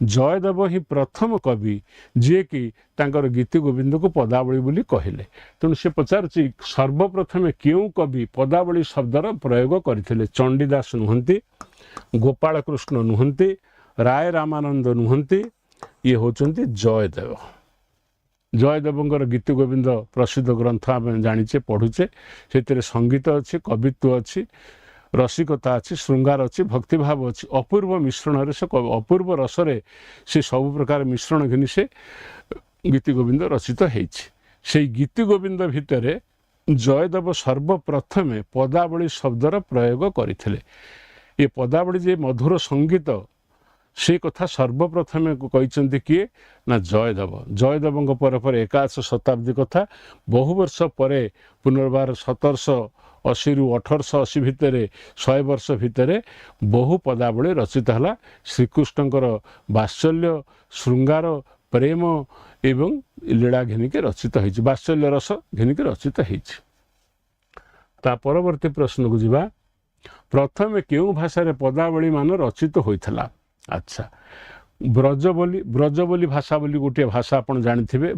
ଜୟଦେବ ହିଁ ପ୍ରଥମ କବି ଯିଏକି ତାଙ୍କର ଗୀତିଗୋବିନ୍ଦକୁ ପଦାବଳୀ ବୋଲି କହିଲେ। ତେଣୁ ସେ ପଚାରୁଛି ସର୍ବପ୍ରଥମେ କେଉଁ କବି ପଦାବଳୀ ଶବ୍ଦର ପ୍ରୟୋଗ କରିଥିଲେ? ଚଣ୍ଡୀଦାସ ନୁହନ୍ତି, ଗୋପାଳକୃଷ୍ଣ ନୁହନ୍ତି, ରାୟ ରାମାନନ୍ଦ ନୁହନ୍ତି, ଇଏ ହେଉଛନ୍ତି ଜୟଦେବ। ଜୟଦେବଙ୍କର ଗୀତିଗୋବିନ୍ଦ ପ୍ରସିଦ୍ଧ ଗ୍ରନ୍ଥ ଆମେ ଜାଣିଛେ, ପଢ଼ୁଛେ। ସେଥିରେ ସଙ୍ଗୀତ ଅଛି, କବିତ୍ୱ ଅଛି, ରସିକତା ଅଛି, ଶୃଙ୍ଗାର ଅଛି, ଭକ୍ତିଭାବ ଅଛି। ଅପୂର୍ବ ମିଶ୍ରଣରେ ସେ, ଅପୂର୍ବ ରସରେ ସେ ସବୁ ପ୍ରକାର ମିଶ୍ରଣ ଘିନି ସେ ଗୀତିଗୋବିନ୍ଦ ରଚିତ ହେଇଛି। ସେଇ ଗୀତିଗୋବିନ୍ଦ ଭିତରେ ଜୟଦେବ ସର୍ବପ୍ରଥମେ ପଦାବଳୀ ଶବ୍ଦର ପ୍ରୟୋଗ କରିଥିଲେ। ଏ ପଦାବଳୀ ଯେ ମଧୁର ସଙ୍ଗୀତ, ସେ କଥା ସର୍ବପ୍ରଥମେ କହିଛନ୍ତି କିଏ? ନା ଜୟଦେବ। ଜୟଦେବଙ୍କ ପରେ ଏକାଦଶ ଶତାବ୍ଦୀ କଥା। ବହୁ ବର୍ଷ ପରେ ପୁନର୍ବାର 1780ରୁ 1880 ଭିତରେ, 100 ବର୍ଷ ଭିତରେ ବହୁ ପଦାବଳୀ ରଚିତ ହେଲା। ଶ୍ରୀକୃଷ୍ଣଙ୍କର ବାତ୍ସଲ୍ୟ, ଶୃଙ୍ଗାର, ପ୍ରେମ ଏବଂ ଲୀଳା ଘେନିକି ରଚିତ ହେଇଛି, ବାତ୍ସଲ୍ୟ ରସ ଘେନିକି ରଚିତ ହେଇଛି। ତା ପରବର୍ତ୍ତୀ ପ୍ରଶ୍ନକୁ ଯିବା। ପ୍ରଥମେ କେଉଁ ଭାଷାରେ ପଦାବଳୀ ମାନ ରଚିତ ହୋଇଥିଲା? ଆଚ୍ଛା, ବ୍ରଜ ବୋଲି ଭାଷା ବୋଲି ଗୋଟିଏ ଭାଷା ଆପଣ ଜାଣିଥିବେ।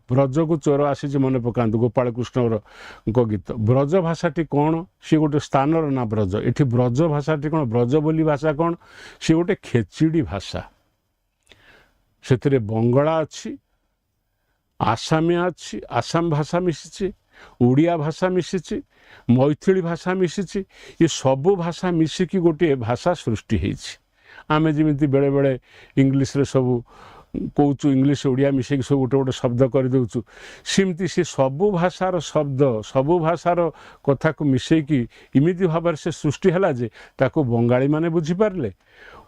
ବ୍ରଜକୁ ଚୋର ଆସିଛି, ମନେ ପକାନ୍ତୁ, ଗୋପାଳକୃଷ୍ଣଙ୍କ ଗୀତ। ବ୍ରଜ ଭାଷାଟି କ'ଣ? ସିଏ ଗୋଟେ ସ୍ଥାନର ନା ବ୍ରଜ। ଏଠି ବ୍ରଜ ଭାଷାଟି କ'ଣ? ବ୍ରଜ ବୋଲି ଭାଷା କ'ଣ? ସିଏ ଗୋଟେ ଖେଚିଡ଼ି ଭାଷା। ସେଥିରେ ବଙ୍ଗଳା ଅଛି, ଆସାମିଆ ଅଛି, ଆସାମ ଭାଷା ମିଶିଛି, ଓଡ଼ିଆ ଭାଷା ମିଶିଛି, ମୈଥିଳି ଭାଷା ମିଶିଛି। ଏ ସବୁ ଭାଷା ମିଶିକି ଗୋଟିଏ ଭାଷା ସୃଷ୍ଟି ହେଇଛି। ଆମେ ଯେମିତି ବେଳେବେଳେ ଇଂଲିଶରେ ସବୁ କହୁଛୁ ଇଂଲିଶ ଓଡ଼ିଆ ମିଶେଇକି ସବୁ ଗୋଟେ ଗୋଟେ ଶବ୍ଦ କରିଦେଉଛୁ। ସେମିତି ସେ ସବୁ ଭାଷାର ଶବ୍ଦ ସବୁ ଭାଷାର କଥାକୁ ମିଶେଇକି ଏମିତି ଭାବରେ ସେ ସୃଷ୍ଟି ହେଲା ଯେ ତାକୁ ବଙ୍ଗାଳୀମାନେ ବୁଝିପାରିଲେ,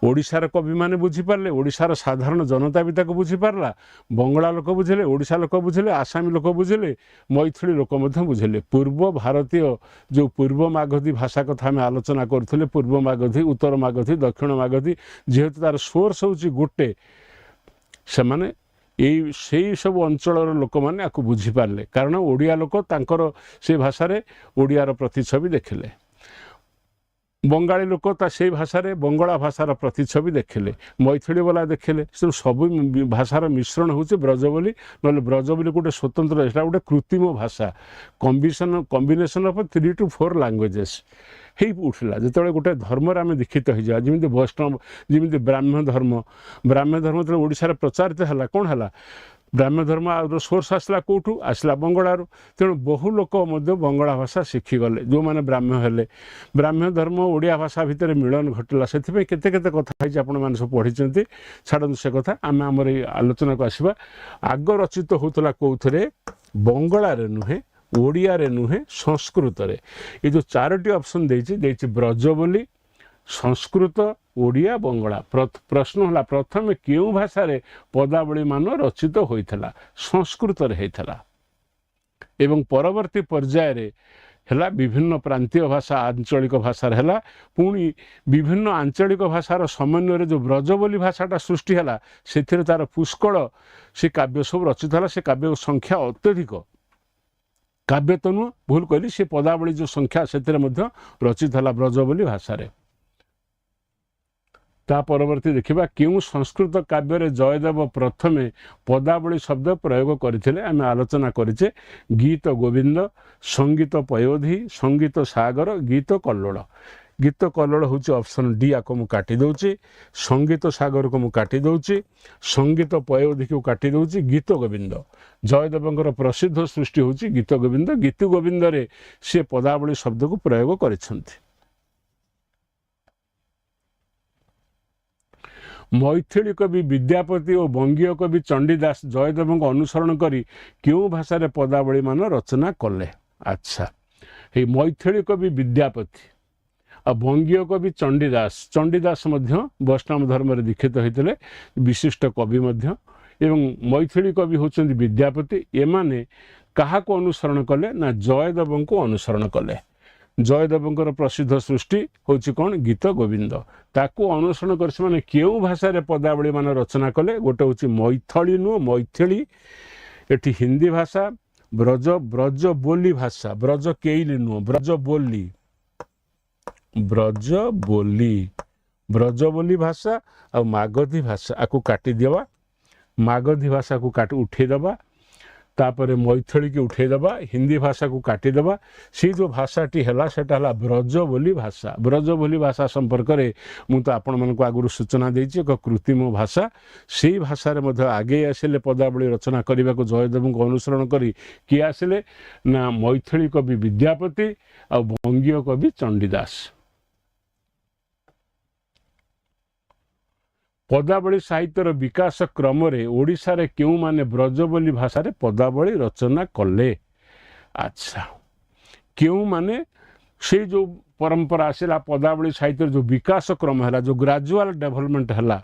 ଓଡ଼ିଶାର କବିମାନେ ବୁଝିପାରିଲେ, ଓଡ଼ିଶାର ସାଧାରଣ ଜନତା ବି ତାକୁ ବୁଝିପାରିଲା, ବଙ୍ଗଳା ଲୋକ ବୁଝିଲେ, ଓଡ଼ିଶା ଲୋକ ବୁଝିଲେ, ଆସାମୀ ଲୋକ ବୁଝିଲେ, ମୈଥିଳୀ ଲୋକ ମଧ୍ୟ ବୁଝିଲେ। ପୂର୍ବ ଭାରତୀୟ ଯେଉଁ ପୂର୍ବ ମାଗଧୀ ଭାଷା କଥା ଆମେ ଆଲୋଚନା କରୁଥିଲେ, ପୂର୍ବ ମାଗଧୀ, ଉତ୍ତର ମାଗଧୀ, ଦକ୍ଷିଣ ମାଗଧୀ, ଯେହେତୁ ତାର ସୋର୍ସ ହେଉଛି ଗୋଟେ, ସେମାନେ ସେଇ ସବୁ ଅଞ୍ଚଳର ଲୋକମାନେ ଆକୁ ବୁଝିପାରିଲେ, କାରଣ ଓଡ଼ିଆ ଲୋକ ତାଙ୍କର ସେ ଭାଷାରେ ଓଡ଼ିଆର ପ୍ରତିଛବି ଦେଖିଲେ, ବଙ୍ଗାଳୀ ଲୋକ ସେଇ ଭାଷାରେ ବଙ୍ଗଳା ଭାଷାର ପ୍ରତିଛବି ଦେଖିଲେ, ମୈଥିଳୀ ବାଲା ଦେଖିଲେ। ସବୁ ଭାଷାର ମିଶ୍ରଣ ହେଉଛି ବ୍ରଜବୋଲି। ନହେଲେ ବ୍ରଜବୋଲି ଗୋଟେ ସ୍ୱତନ୍ତ୍ର, ଏଇଟା ଗୋଟେ କୃତ୍ରିମ ଭାଷା, କମ୍ବିନେସନ୍ ଅଫ୍ 3 to 4 ଲାଙ୍ଗୁଏଜେସ୍ ହେଇ ଉଠିଲା। ଯେତେବେଳେ ଗୋଟେ ଧର୍ମରେ ଆମେ ଦୀକ୍ଷିତ ହେଇଯିବା, ଯେମିତି ବୈଷ୍ଣବ, ଯେମିତି ବ୍ରାହ୍ମ ଧର୍ମ ଯେତେବେଳେ ଓଡ଼ିଶାରେ ପ୍ରଚାରିତ ହେଲା, କ'ଣ ହେଲା, ବ୍ରାହ୍ମ ଧର୍ମ ସୋର୍ସ ଆସିଲା କେଉଁଠୁ? ଆସିଲା ବଙ୍ଗଳାରୁ। ତେଣୁ ବହୁ ଲୋକ ମଧ୍ୟ ବଙ୍ଗଳା ଭାଷା ଶିଖିଗଲେ, ଯେଉଁମାନେ ବ୍ରାହ୍ମ ହେଲେ। ବ୍ରାହ୍ମ ଧର୍ମ ଓଡ଼ିଆ ଭାଷା ଭିତରେ ମିଳନ ଘଟିଲା। ସେଥିପାଇଁ କେତେ କେତେ କଥା ହେଇଛି, ଆପଣମାନେ ସବୁ ପଢ଼ିଛନ୍ତି, ଛାଡ଼ନ୍ତୁ ସେ କଥା। ଆମେ ଆମର ଏଇ ଆଲୋଚନାକୁ ଆସିବା। ଆଗ ରଚିତ ହେଉଥିଲା କେଉଁଥିରେ? ବଙ୍ଗଳାରେ ନୁହେଁ, ଓଡ଼ିଆରେ ନୁହେଁ, ସଂସ୍କୃତରେ। ଏ ଯେଉଁ 4ଟି ଅପସନ୍ ଦେଇଛି ବ୍ରଜବୋଲି, ସଂସ୍କୃତ, ଓଡ଼ିଆ, ବଙ୍ଗଳା। ପ୍ରଶ୍ନ ହେଲା ପ୍ରଥମେ କେଉଁ ଭାଷାରେ ପଦାବଳୀ ମାନ ରଚିତ ହୋଇଥିଲା? ସଂସ୍କୃତରେ ହେଇଥିଲା। ଏବଂ ପରବର୍ତ୍ତୀ ପର୍ଯ୍ୟାୟରେ ହେଲା ବିଭିନ୍ନ ପ୍ରାନ୍ତୀୟ ଭାଷା, ଆଞ୍ଚଳିକ ଭାଷାରେ ହେଲା। ପୁଣି ବିଭିନ୍ନ ଆଞ୍ଚଳିକ ଭାଷାର ସମନ୍ୱୟରେ ଯେଉଁ ବ୍ରଜବୋଲି ଭାଷାଟା ସୃଷ୍ଟି ହେଲା, ସେଥିରେ ତାର ପୁଷ୍କଳ ସେ କାବ୍ୟ ସବୁ ରଚିତ ହେଲା। ସେ କାବ୍ୟ ସଂଖ୍ୟା ଅତ୍ୟଧିକ, କାବ୍ୟ ତ ନୁହଁ, ଭୁଲ କହିଲି, ସେ ପଦାବଳୀ ଯେଉଁ ସଂଖ୍ୟା ସେଥିରେ ମଧ୍ୟ ରଚିତ ହେଲା ବ୍ରଜବୋଲି ଭାଷାରେ। ତା ପରବର୍ତ୍ତୀ ଦେଖିବା କେଉଁ ସଂସ୍କୃତ କାବ୍ୟରେ ଜୟଦେବ ପ୍ରଥମେ ପଦାବଳୀ ଶବ୍ଦ ପ୍ରୟୋଗ କରିଥିଲେ? ଆମେ ଆଲୋଚନା କରିଛେ ଗୀତ ଗୋବିନ୍ଦ, ସଙ୍ଗୀତ ପୟୋଧି, ସଙ୍ଗୀତ ସାଗର, ଗୀତ କଲ୍ଲୋଳ। ଗୀତ କଲ୍ଲୋଳ ହେଉଛି ଅପସନ୍ ଡି, ଆକୁ ମୁଁ କାଟି ଦେଉଛି। ସଙ୍ଗୀତ ସାଗରକୁ ମୁଁ କାଟି ଦେଉଛି, ସଙ୍ଗୀତ ପୟୋଧିକୁ କାଟି ଦେଉଛି। ଗୀତ ଗୋବିନ୍ଦ, ଜୟଦେବଙ୍କର ପ୍ରସିଦ୍ଧ ସୃଷ୍ଟି ହେଉଛି ଗୀତ ଗୋବିନ୍ଦ। ଗୀତ ଗୋବିନ୍ଦରେ ସେ ପଦାବଳୀ ଶବ୍ଦକୁ ପ୍ରୟୋଗ କରିଛନ୍ତି। ମୈଥିଳୀ କବି ବିଦ୍ୟାପତି ଓ ବଙ୍ଗୀୟ କବି ଚଣ୍ଡୀଦାସ ଜୟଦେବଙ୍କୁ ଅନୁସରଣ କରି କେଉଁ ଭାଷାରେ ପଦାବଳୀ ମାନ ରଚନା କଲେ? ଆଚ୍ଛା, ଏଇ ମୈଥିଳୀ କବି ବିଦ୍ୟାପତି ଆଉ ବଙ୍ଗୀୟ କବି ଚଣ୍ଡୀଦାସ ମଧ୍ୟ ବୈଷ୍ଣବ ଧର୍ମରେ ଦୀକ୍ଷିତ ହୋଇଥିଲେ, ବିଶିଷ୍ଟ କବି ମଧ୍ୟ। ଏବଂ ମୈଥିଳୀ କବି ହେଉଛନ୍ତି ବିଦ୍ୟାପତି। ଏମାନେ କାହାକୁ ଅନୁସରଣ କଲେ? ନା ଜୟଦେବଙ୍କୁ ଅନୁସରଣ କଲେ। ଜୟଦେବଙ୍କର ପ୍ରସିଦ୍ଧ ସୃଷ୍ଟି ହେଉଛି କ'ଣ? ଗୀତ ଗୋବିନ୍ଦ। ତାକୁ ଅନୁସରଣ କରି ସେମାନେ କେଉଁ ଭାଷାରେ ପଦାବଳୀ ମାନ ରଚନା କଲେ? ଗୋଟେ ହେଉଛି ମୈଥିଳୀ, ନୁହଁ ମୈଥିଳୀ, ଏଠି ହିନ୍ଦୀ ଭାଷା, ବ୍ରଜବୋଲି ଭାଷା, ବ୍ରଜ କେଇଲି ନୁହଁ, ବ୍ରଜବୋଲି ଭାଷା ଆଉ ମାଗଧୀ ଭାଷା, ଆକୁ କାଟିଦେବା। ମାଗଧୀ ଭାଷାକୁ ଉଠେଇଦେବା, ତାପରେ ମୈଥିଳୀକି ଉଠେଇଦେବା, ହିନ୍ଦୀ ଭାଷାକୁ କାଟିଦେବା। ସେଇ ଯେଉଁ ଭାଷାଟି ହେଲା ସେଟା ହେଲା ବ୍ରଜବୋଲି ଭାଷା। ବ୍ରଜବୋଲି ଭାଷା ସମ୍ପର୍କରେ ମୁଁ ତ ଆପଣମାନଙ୍କୁ ଆଗରୁ ସୂଚନା ଦେଇଛି, ଏକ କୃତ୍ରିମ ଭାଷା। ସେଇ ଭାଷାରେ ମଧ୍ୟ ଆଗେଇ ଆସିଲେ ପଦାବଳୀ ରଚନା କରିବାକୁ ଜୟଦେବଙ୍କୁ ଅନୁସରଣ କରି। କିଏ ଆସିଲେ? ନା ମୈଥିଳୀ କବି ବିଦ୍ୟାପତି ଆଉ ବଙ୍ଗୀୟ କବି ଚଣ୍ଡୀଦାସ। ପଦାବଳୀ ସାହିତ୍ୟର ବିକାଶ କ୍ରମରେ ଓଡ଼ିଶାରେ କେଉଁମାନେ ବ୍ରଜବୋଲି ଭାଷାରେ ପଦାବଳୀ ରଚନା କଲେ? ଆଚ୍ଛା, କେଉଁମାନେ? ସେଇ ଯେଉଁ ପରମ୍ପରା ଆସିଲା, ପଦାବଳୀ ସାହିତ୍ୟର ଯେଉଁ ବିକାଶ କ୍ରମ ହେଲା, ଯେଉଁ ଗ୍ରାଜୁଆଲ୍ ଡେଭଲପମେଣ୍ଟ ହେଲା,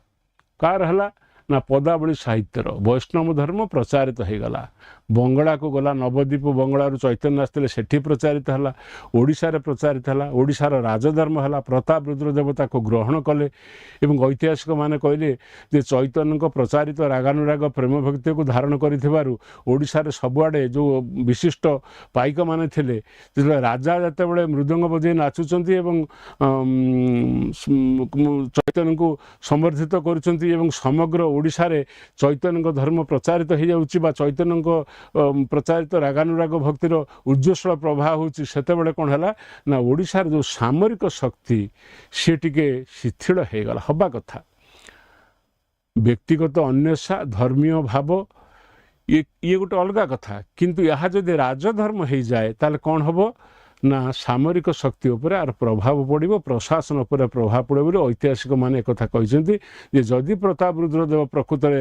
କାହାର ହେଲା? ନା ପଦାବଳୀ ସାହିତ୍ୟର। ବୈଷ୍ଣବ ଧର୍ମ ପ୍ରଚାରିତ ହୋଇଗଲା, ବଙ୍ଗଳାକୁ ଗଲା, ନବଦ୍ୱୀପ ବଙ୍ଗଳାରୁ ଚୈତନ୍ୟ ଆସିଥିଲେ, ସେଠି ପ୍ରଚାରିତ ହେଲା, ଓଡ଼ିଶାରେ ପ୍ରଚାରିତ ହେଲା, ଓଡ଼ିଶାର ରାଜଧର୍ମ ହେଲା। ପ୍ରତାପ ରୁଦ୍ରଦେବ ତାକୁ ଗ୍ରହଣ କଲେ ଏବଂ ଐତିହାସିକମାନେ କହିଲେ ଯେ ଚୈତନ୍ୟଙ୍କ ପ୍ରଚାରିତ ରାଗାନୁରାଗ ପ୍ରେମ ଭକ୍ତିକୁ ଧାରଣ କରିଥିବାରୁ ଓଡ଼ିଶାରେ ସବୁଆଡ଼େ ଯେଉଁ ବିଶିଷ୍ଟ ପାଇକମାନେ ଥିଲେ, ଯେତେବେଳେ ରାଜା ଯେତେବେଳେ ମୃଦଙ୍ଗ ବଜାଇ ନାଚୁଛନ୍ତି ଏବଂ ଚୈତନ୍ୟଙ୍କୁ ସମର୍ଥିତ କରୁଛନ୍ତି ଏବଂ ସମଗ୍ର ଓଡ଼ିଶାରେ ଚୈତନ୍ୟଙ୍କ ଧର୍ମ ପ୍ରଚାରିତ ହୋଇଯାଉଛି ବା ଚୈତନ୍ୟଙ୍କ ପ୍ରଚାରିତ ରାଗାନୁରାଗ ଭକ୍ତିର ଉଜ୍ଜ୍ୱଳ ପ୍ରଭାବ ହେଉଛି, ସେତେବେଳେ କ'ଣ ହେଲା? ନା ଓଡ଼ିଶାର ଯେଉଁ ସାମରିକ ଶକ୍ତି ସେ ଟିକେ ଶିଥିଳ ହୋଇଗଲା। ହେବା କଥା, ବ୍ୟକ୍ତିଗତ ଅନ୍ୱେଷା, ଧର୍ମୀୟ ଭାବ ଇଏ ଗୋଟେ ଅଲଗା କଥା, କିନ୍ତୁ ଏହା ଯଦି ରାଜଧର୍ମ ହେଇଯାଏ ତାହେଲେ କ'ଣ ହେବ? ନା ସାମରିକ ଶକ୍ତି ଉପରେ ଆର ପ୍ରଭାବ ପଡ଼ିବ, ପ୍ରଶାସନ ଉପରେ ପ୍ରଭାବ ପଡ଼ିବ ବୋଲି ଐତିହାସିକମାନେ ଏକଥା କହିଛନ୍ତି ଯେ ଯଦି ପ୍ରତାପ ରୁଦ୍ରଦେବ ପ୍ରକୃତରେ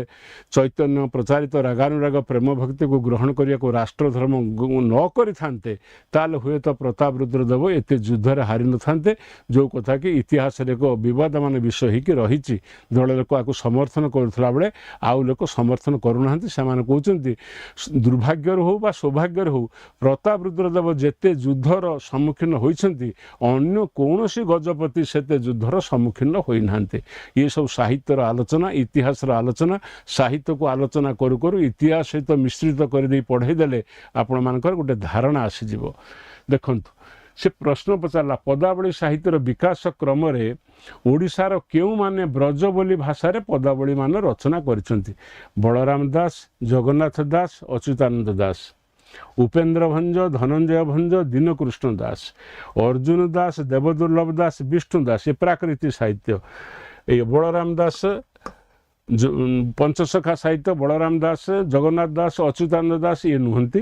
ଚୈତନ୍ୟ ପ୍ରଚାରିତ ରାଗାନୁରାଗ ପ୍ରେମ ଭକ୍ତିକୁ ଗ୍ରହଣ କରିବାକୁ ରାଷ୍ଟ୍ର ଧର୍ମ ନ କରିଥାନ୍ତେ ତାହେଲେ ହୁଏତ ପ୍ରତାପ ରୁଦ୍ରଦେବ ଏତେ ଯୁଦ୍ଧରେ ହାରିନଥାନ୍ତେ, ଯେଉଁ କଥା କି ଇତିହାସରେ ଏକ ବିବାଦମାନ ବିଷୟ ହେଇକି ରହିଛି। ଦଳ ଲୋକ ଆକୁ ସମର୍ଥନ କରୁଥିଲା ବେଳେ ଆଉ ଲୋକ ସମର୍ଥନ କରୁନାହାନ୍ତି। ସେମାନେ କହୁଛନ୍ତି ଦୁର୍ଭାଗ୍ୟରୁ ହଉ ବା ସୌଭାଗ୍ୟରୁ ହଉ ପ୍ରତାପ ରୁଦ୍ରଦେବ ଯେତେ ଯୁଦ୍ଧର ସମ୍ମୁଖୀନ ହୋଇଛନ୍ତି ଅନ୍ୟ କୌଣସି ଗଜପତି ସେତେ ଯୁଦ୍ଧର ସମ୍ମୁଖୀନ ହୋଇନାହାନ୍ତି। ଏସବୁ ସାହିତ୍ୟର ଆଲୋଚନା, ଇତିହାସର ଆଲୋଚନା, ସାହିତ୍ୟକୁ ଆଲୋଚନା କରୁ କରୁ ଇତିହାସ ସହିତ ମିଶ୍ରିତ କରିଦେଇ ପଢ଼େଇ ଦେଲେ ଆପଣମାନଙ୍କର ଗୋଟେ ଧାରଣା ଆସିଯିବ। ଦେଖନ୍ତୁ ସେ ପ୍ରଶ୍ନ ପଚାରିଲା ପଦାବଳୀ ସାହିତ୍ୟର ବିକାଶ କ୍ରମରେ ଓଡ଼ିଶାର କେଉଁମାନେ ବ୍ରଜ ବୋଲି ଭାଷାରେ ପଦାବଳୀମାନ ରଚନା କରିଛନ୍ତି? ବଳରାମ ଦାସ, ଜଗନ୍ନାଥ ଦାସ, ଅଚ୍ୟୁତାନନ୍ଦ ଦାସ, ଉପେନ୍ଦ୍ର ଭଞ୍ଜ, ଧନଞ୍ଜୟ ଭଞ୍ଜ, ଦୀନକୃଷ୍ଣ ଦାସ, ଅର୍ଜୁନ ଦାସ, ଦେବଦୁର୍ଲଭ ଦାସ, ବିଷ୍ଣୁ ଦାସ। ଏ ପ୍ରାକୃତିକ ସାହିତ୍ୟ। এই ବଳରାମ ଦାସ ପଞ୍ଚସଖା ସାହିତ୍ୟ, ବଳରାମ ଦାସ, ଜଗନ୍ନାଥ ଦାସ, ଅଚ୍ୟୁତାନନ୍ଦ ଦାସ ଇଏ ନୁହନ୍ତି।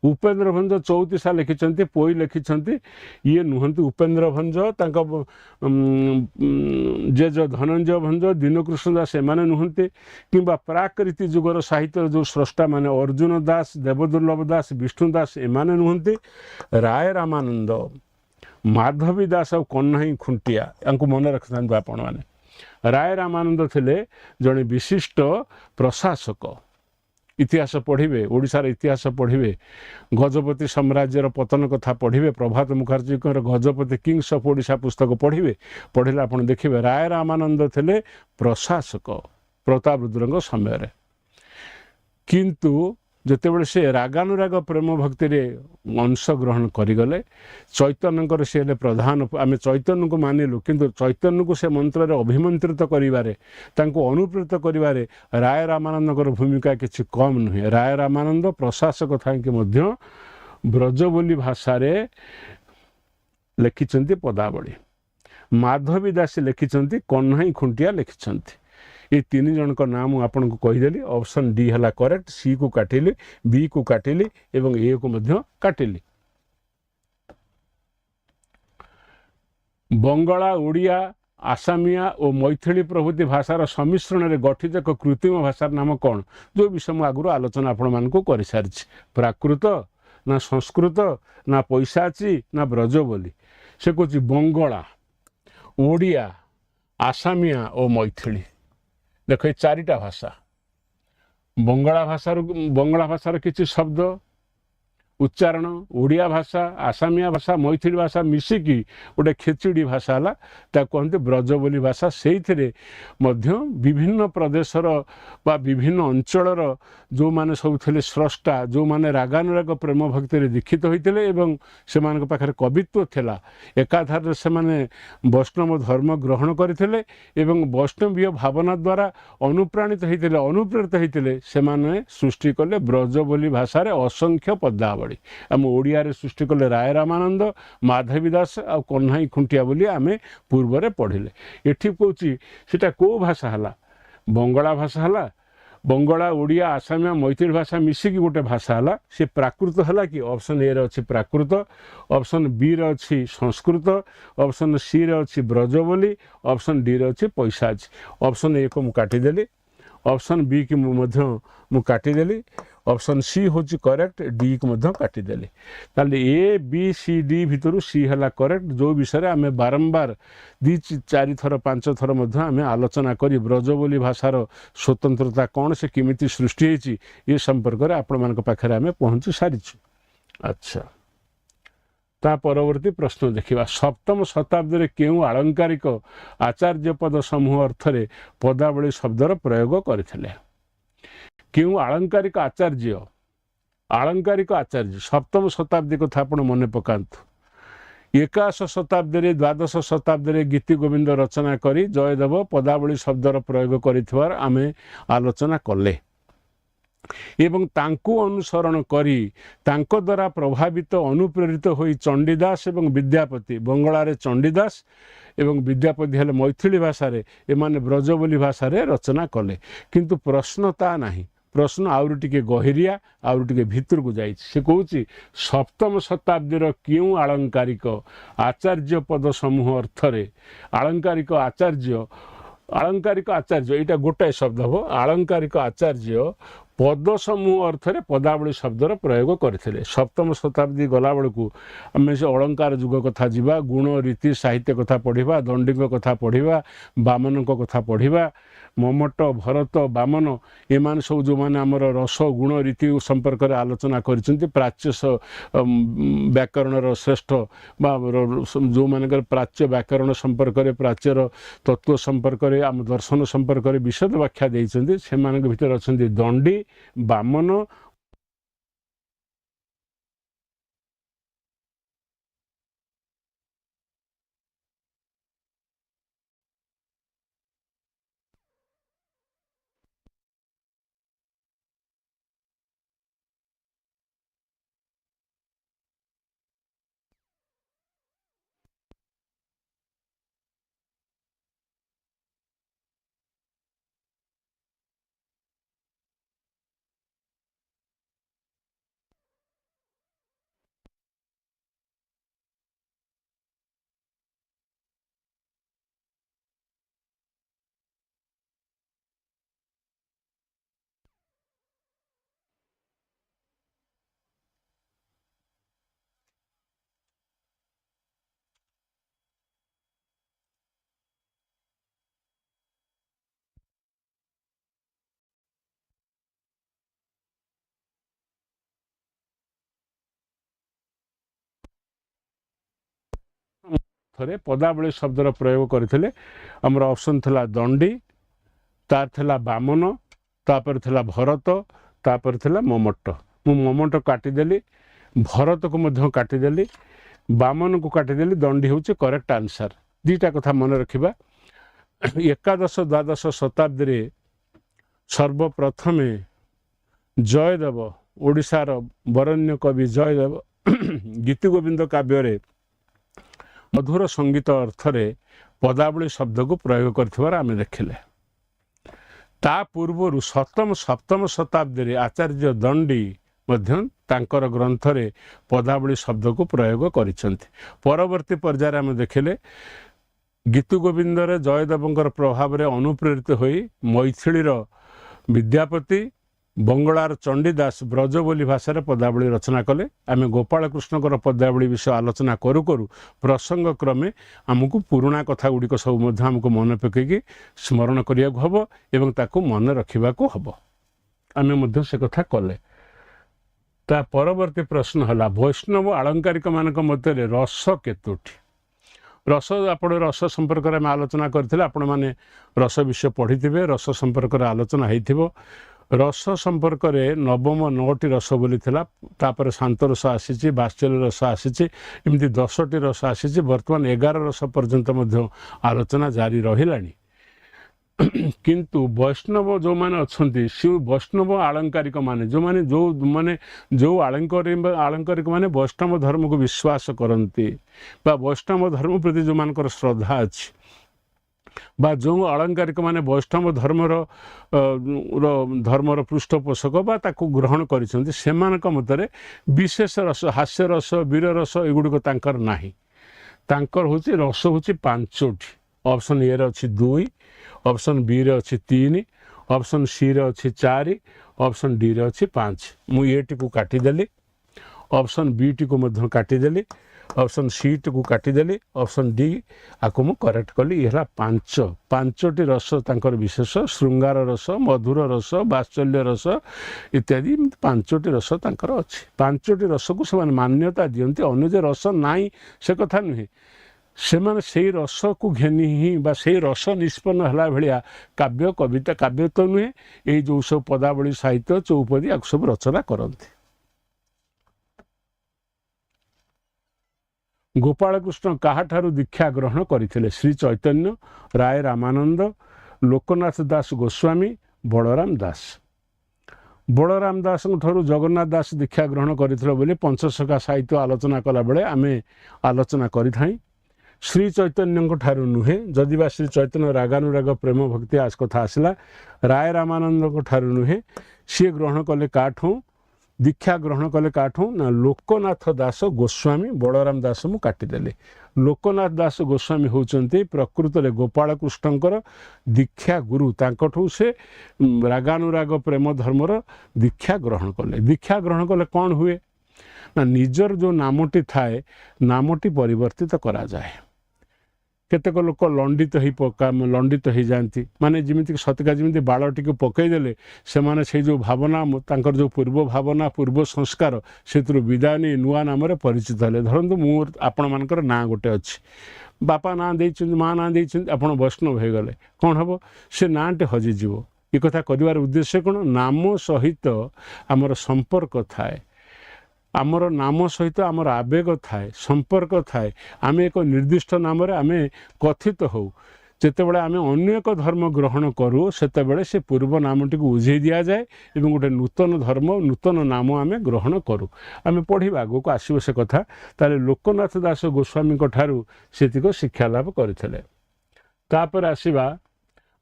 ଉପେନ୍ଦ୍ର ଭଞ୍ଜ ଚଉତିଶା ଲେଖିଛନ୍ତି, ପୋଇ ଲେଖିଛନ୍ତି, ଇଏ ନୁହନ୍ତି। ଉପେନ୍ଦ୍ର ଭଞ୍ଜ ତାଙ୍କ ଜେଜ ଧନଞ୍ଜୟ ଭଞ୍ଜ, ଦୀନକୃଷ୍ଣ ଦାସ ଏମାନେ ନୁହନ୍ତି। କିମ୍ବା ପ୍ରାକୃତି ଯୁଗର ସାହିତ୍ୟର ଯେଉଁ ସ୍ରଷ୍ଟାମାନେ ଅର୍ଜୁନ ଦାସ, ଦେବଦୁର୍ଲଭ ଦାସ, ବିଷ୍ଣୁ ଦାସ ଏମାନେ ନୁହନ୍ତି। ରାୟ ରାମାନନ୍ଦ, ମାଧବୀ ଦାସ ଆଉ କହ୍ନାଇ ଖୁଣ୍ଟିଆ ୟାଙ୍କୁ ମନେ ରଖିଥାନ୍ତୁ ଆପଣମାନେ। ରାୟ ରାମାନନ୍ଦ ଥିଲେ ଜଣେ ବିଶିଷ୍ଟ ପ୍ରଶାସକ। ଇତିହାସ ପଢ଼ିବେ, ଓଡ଼ିଶାର ଇତିହାସ ପଢ଼ିବେ, ଗଜପତି ସାମ୍ରାଜ୍ୟର ପତନ କଥା ପଢ଼ିବେ, ପ୍ରଭାତ ମୁଖାର୍ଜୀଙ୍କର ଗଜପତି କିଙ୍ଗସ୍ ଅଫ୍ ଓଡ଼ିଶା ପୁସ୍ତକ ପଢ଼ିବେ। ପଢ଼ିଲେ ଆପଣ ଦେଖିବେ ରାୟ ରାମାନନ୍ଦ ଥିଲେ ପ୍ରଶାସକ ପ୍ରତାପ ରୁଦ୍ରଙ୍କ ସମୟରେ। କିନ୍ତୁ ଯେତେବେଳେ ସେ ରାଗାନୁରାଗ ପ୍ରେମ ଭକ୍ତିରେ ଅଂଶଗ୍ରହଣ କରିଗଲେ, ଚୈତନ୍ୟଙ୍କର ସେ ହେଲେ ପ୍ରଧାନ। ଆମେ ଚୈତନ୍ୟଙ୍କୁ ମାନିଲୁ, କିନ୍ତୁ ଚୈତନ୍ୟକୁ ସେ ମନ୍ତ୍ରରେ ଅଭିମନ୍ତ୍ରିତ କରିବାରେ, ତାଙ୍କୁ ଅନୁପ୍ରେରିତ କରିବାରେ ରାୟ ରାମାନନ୍ଦଙ୍କର ଭୂମିକା କିଛି କମ୍ ନୁହେଁ। ରାୟ ରାମାନନ୍ଦ ପ୍ରଶାସକ ଥାଇକି ମଧ୍ୟ ବ୍ରଜ ବୋଲି ଭାଷାରେ ଲେଖିଛନ୍ତି ପଦାବଳୀ। ମାଧବୀ ଦାସ ଲେଖିଛନ୍ତି, କହ୍ନାଇ ଖୁଣ୍ଟିଆ ଲେଖିଛନ୍ତି। ଏ ତିନି ଜଣଙ୍କ ନାଁ ମୁଁ ଆପଣଙ୍କୁ କହିଦେଲି। ଅପସନ୍ ଡି ହେଲା କରେକ୍ଟ। ସି କୁ କାଟିଲି, ବି କୁ କାଟିଲି ଏବଂ ଏ କୁ ମଧ୍ୟ କାଟିଲି। ବଙ୍ଗଳା, ଓଡ଼ିଆ, ଆସାମିଆ ଓ ମୈଥିଳୀ ପ୍ରଭୃତି ଭାଷାର ସମ୍ମିଶ୍ରଣରେ ଗଠିତ ଏକ କୃତ୍ରିମ ଭାଷାର ନାମ କ'ଣ? ଯେଉଁ ବିଷୟ ମୁଁ ଆଗରୁ ଆଲୋଚନା ଆପଣମାନଙ୍କୁ କରିସାରିଛି। ପ୍ରାକୃତ ନା ସଂସ୍କୃତ ନା ପୈଶାଚୀ ନା ବ୍ରଜ ବୋଲି। ସେ କହୁଛି ବଙ୍ଗଳା, ଓଡ଼ିଆ, ଆସାମିଆ ଓ ମୈଥିଳୀ। ଦେଖ ଏ ଚାରିଟା ଭାଷା। ବଙ୍ଗଳା ଭାଷାର କିଛି ଶବ୍ଦ ଉଚ୍ଚାରଣ, ଓଡ଼ିଆ ଭାଷା, ଆସାମିଆ ଭାଷା, ମୈଥିଳୀ ଭାଷା ମିଶିକି ଗୋଟେ ଖେଚୁଡ଼ି ଭାଷା ହେଲା, ତାକୁ କହନ୍ତି ବ୍ରଜ ବୋଲି ଭାଷା। ସେଇଥିରେ ମଧ୍ୟ ବିଭିନ୍ନ ପ୍ରଦେଶର ବା ବିଭିନ୍ନ ଅଞ୍ଚଳର ଯେଉଁମାନେ ସବୁ ଥିଲେ ସ୍ରଷ୍ଟା, ଯେଉଁମାନେ ରାଗାନୁରାଗ ପ୍ରେମ ଭକ୍ତିରେ ଦୀକ୍ଷିତ ହୋଇଥିଲେ ଏବଂ ସେମାନଙ୍କ ପାଖରେ କବିତ୍ୱ ଥିଲା, ଏକାଧାରରେ ସେମାନେ ବୈଷ୍ଣବ ଧର୍ମ ଗ୍ରହଣ କରିଥିଲେ ଏବଂ ବୈଷ୍ଣବୀୟ ଭାବନା ଦ୍ୱାରା ଅନୁପ୍ରେରିତ ହୋଇଥିଲେ, ସେମାନେ ସୃଷ୍ଟି କଲେ ବ୍ରଜ ବୋଲି ଭାଷାରେ ଅସଂଖ୍ୟ ପଦାବଳୀ। ଆମ ଓଡ଼ିଆରେ ସୃଷ୍ଟି କଲେ ରାୟ ରାମାନନ୍ଦ, ମାଧବୀ ଦାସ ଆଉ କହ୍ନାଇ ଖୁଣ୍ଟିଆ ବୋଲି ଆମେ ପୂର୍ବରେ ପଢ଼ିଲେ। ଏଠି କହୁଛି ସେଟା କେଉଁ ଭାଷା ହେଲା? ବଙ୍ଗଳା ଭାଷା ହେଲା। ବଙ୍ଗଳା, ଓଡ଼ିଆ, ଆସାମିଆ, ମୈଥିଳୀ ଭାଷା ମିଶିକି ଗୋଟେ ଭାଷା ହେଲା। ସେ ପ୍ରାକୃତ ହେଲା କି? ଅପସନ୍ ଏ ରେ ଅଛି ପ୍ରାକୃତ, ଅପସନ୍ ବି ରେ ଅଛି ସଂସ୍କୃତ, ଅପସନ୍ ସି ରେ ଅଛି ବ୍ରଜ ବୋଲି, ଅପସନ୍ ଡି ରେ ଅଛି ପୈଶାଚୀ। ଅପସନ୍ ଏ କୁ ମୁଁ କାଟିଦେଲି, ଅପସନ୍ ବି କି ମୁଁ କାଟିଦେଲି, ଅପସନ୍ ସି ହେଉଛି କରେକ୍ଟ, ଡି କୁ ମଧ୍ୟ କାଟିଦେଲି। ତାହେଲେ ଏ ବି ସି ଡି ଭିତରୁ ସି ହେଲା କରେକ୍ଟ, ଯେଉଁ ବିଷୟରେ ଆମେ ବାରମ୍ବାର 2-4 ଥର 5 ଥର ମଧ୍ୟ ଆମେ ଆଲୋଚନା କରି ବ୍ରଜ ବୋଲି ଭାଷାର ସ୍ୱତନ୍ତ୍ରତା କ'ଣ, ସେ କେମିତି ସୃଷ୍ଟି ହେଇଛି, ଏ ସମ୍ପର୍କରେ ଆପଣମାନଙ୍କ ପାଖରେ ଆମେ ପହଞ୍ଚି ସାରିଛୁ। ଆଚ୍ଛା, ତା ପରବର୍ତ୍ତୀ ପ୍ରଶ୍ନ ଦେଖିବା। ସପ୍ତମ ଶତାବ୍ଦୀରେ କେଉଁ ଆଳଙ୍କାରିକ ଆଚାର୍ଯ୍ୟ ପଦ ସମୂହ ଅର୍ଥରେ ପଦାବଳୀ ଶବ୍ଦର ପ୍ରୟୋଗ କରିଥିଲେ? କେଉଁ ଆଳଙ୍କାରିକ ଆଚାର୍ଯ୍ୟ ସପ୍ତମ ଶତାବ୍ଦୀ କଥା ଆପଣ ମନେ ପକାନ୍ତୁ। ଏକାଦଶ ଶତାବ୍ଦୀରେ, ଦ୍ୱାଦଶ ଶତାବ୍ଦୀରେ ଗୀତି ଗୋବିନ୍ଦ ରଚନା କରି ଜୟଦେବ ପଦାବଳୀ ଶବ୍ଦର ପ୍ରୟୋଗ କରିଥିବାର ଆମେ ଆଲୋଚନା କଲେ ଏବଂ ତାଙ୍କୁ ଅନୁସରଣ କରି ତାଙ୍କ ଦ୍ୱାରା ପ୍ରଭାବିତ ଅନୁପ୍ରେରିତ ହୋଇ ଚଣ୍ଡୀଦାସ ଏବଂ ବିଦ୍ୟାପତି, ବଙ୍ଗଳାରେ ଚଣ୍ଡୀଦାସ ଏବଂ ବିଦ୍ୟାପତି ହେଲେ ମୈଥିଳୀ ଭାଷାରେ, ଏମାନେ ବ୍ରଜ ବୋଲି ଭାଷାରେ ରଚନା କଲେ। କିନ୍ତୁ ପ୍ରଶ୍ନ ତା ନାହିଁ। प्रश्न आउरी टिके गहिरिया आउरी टिके भितर को जाई से कहूची सप्तम शताब्दीर क्यों आलंकारिक आचार्य पद समूह अर्थरे आलंकारिक आचार्य यहाँ गोटाए शब्द हम आलंकारिक आचार्य पद समूह अर्थरे पदावली शब्दर प्रयोग करते सप्तम शताब्दी गला बेलू आम से अलंकार जुग कथा जावा गुण रीति साहित्य कथा पढ़ा दंडी कथा पढ़ा बामन कथा पढ़ा ममट भरत बामन एमान सब जो मैंने आमर रस गुण रीति संपर्क में आलोचना कर प्राच्य व्याकरण श्रेष्ठ जो मान प्राच्य व्याकरण संपर्क में प्राच्यर तत्व संपर्क में आम दर्शन संपर्क में विशद व्याख्या देते से भीतर अच्छा दंडी बामन थे पदावली शब्दर प्रयोग करते आमर ऑप्शन थिला दंडी तार थिला बामन तापर थिला भरत तापर थिला ममट मु ममट काटिदेली भरत को मध्य काटिदेली बामन को काटिदेली दंडी होची करेक्ट आंसर दीटा कथा मन रखिबा एकादश द्वादश शताब्दी सर्वप्रथमे जयदेव ओडिशार वरेण्य कवि जयदेव गीति गोविंद काव्य मधुर संगीत अर्थरे पदावली शब्द को प्रयोग कर आम देखिले ता पूर्व सप्तम शताब्दी आचार्य दंडी तांकर ग्रंथरे पदावली शब्द को प्रयोग करिसेंति परवर्ती पर्यायर आम देखिले गीतु गोविंदर जयदेवंकर प्रभाव रे अनुप्रेरित होई मैथिलीर विद्यापति बंगलार चंडीदास ब्रज बोली भाषा पदावली रचना कले आम गोपाल कृष्णकर पदावली विषय आलोचना करू करू प्रसंग क्रमे आमको पुराणा कथा गुड़िक सब आमको मन पकईकि स्मरण करिया हब एवं ताको मन रखा हब आम से कथा कले ता परवर्ती प्रश्न है वैष्णव आलंकारिक मानक मध्य रस केतोटी रस आपण रस संपर्क में आलोचना करथिले आपण माने रस विषय पढ़ी थे रस संपर्क में आलोचना होइथिबो रस संपर्क में नवम 9टी रस बोली थिला तापर शांत रस आसी बात्सल्य रस आसी एमती 10टी रस आसी बर्तमान 11 रस पर्यंत मध्य आलोचना जारी रहिलानी किंतु वैष्णव जो माने अच्छी से वैष्णव आलंकारिक माने जो आलंकारिक माने वैष्णव धर्म को विश्वास करती वैष्णव धर्म प्रति जो मान श्रद्धा अच्छी बा जो आलंकारिक माने वैष्णव धर्मर पृष्ठपोषक बा ताकू ग्रहण करिसेंति सेमानक मतरे विशेष रस हास्य रस वीर रस एगुड़िक तांकर नाही तांकर होची रस होची 5टी ऑप्शन ए रे अछि 2 ऑप्शन बी रे अछि 3 ऑप्शन सी रे अछि 4 ऑप्शन डी रे अछि 5 मु ए टी को काटी देली ऑप्शन बी टी को मध्य काटी देली ऑप्शन सी टी को काटिदेली ऑप्शन डी आपको मुझे करेक्ट कली ये 5टी रस तांकर विशेष श्रृंगार रस मधुर रस बात्सल्य रस इत्यादि 5टी रस तांकर अच्छी 5टी रस को से मान्यता दियंती अन्य जे रस नाई से कथा नुहे से रस को घेनी ही बा से रस निष्पन्न हला भलिया काव्य कविता काव्य तो नुहे ये जो सब पदावली साहित्य चौपदी आपको सब रचना करती गोपाल कृष्ण काहाठारु दीक्षा ग्रहण करथिले श्री चैतन्य राय रामानंद लोकनाथ दास गोस्वामी बलराम दास ठारू जगन्नाथ दास दीक्षा ग्रहण करथिले बोली पंचसखा साहित्य आलोचना कला बेले आमे आलोचना करिथाई श्री चैतन्य ठारू नुहे जदि बा श्री चैतन्य रागानुराग प्रेम भक्ति आज कथा आसला राय रामानंद ठारू नुहे सी ग्रहण कले काठू दीक्षा ग्रहण कले काठू ना लोकनाथ दास गोस्वामी बलराम दास मु काटिदेले लोकनाथ दास गोस्वामी होउचंती प्रकृत रे गोपाल कृष्णकर दीक्षा गुरु तांकठू से रागानुराग प्रेम धर्मर दीक्षा ग्रहण कले कौन हुए ना निजर जो नामटी थाए नामटी परिवर्तित करा जाए केतेक लोक लंडित हो जाती माने जिमिति सतका जिमिति बालटी को पकईदेले से माने से जो भावना तांकर जो पूर्व भावना पूर्व संस्कार से विदाय नहीं नुआ नाम परिचित हेले धरतु मु आपण मानकर ना गोटे अच्छी बापा ना दे माँ ना दे आप वैष्णव हो गले कौन हम से नाटे हजिज ये कथा कर उद्देश्य कौन नाम सहित आमर संपर्क थाए आमर नाम सहित आमर आवेग थाए संपर्क थाए आम एक निर्दिष्ट नाम आम कथित हो जितेबाला आम अन्य एक धर्म ग्रहण करूँ से से पूर्व नामटी को उझे दि जाए और गोटे नूतन धर्म नूतन नाम आम ग्रहण करूँ आम पढ़ा आगो को आसो से कथा ताले लोकनाथ दास गोस्वामी ठारू सेतिक शिक्षा लाभ करते तापर आसवा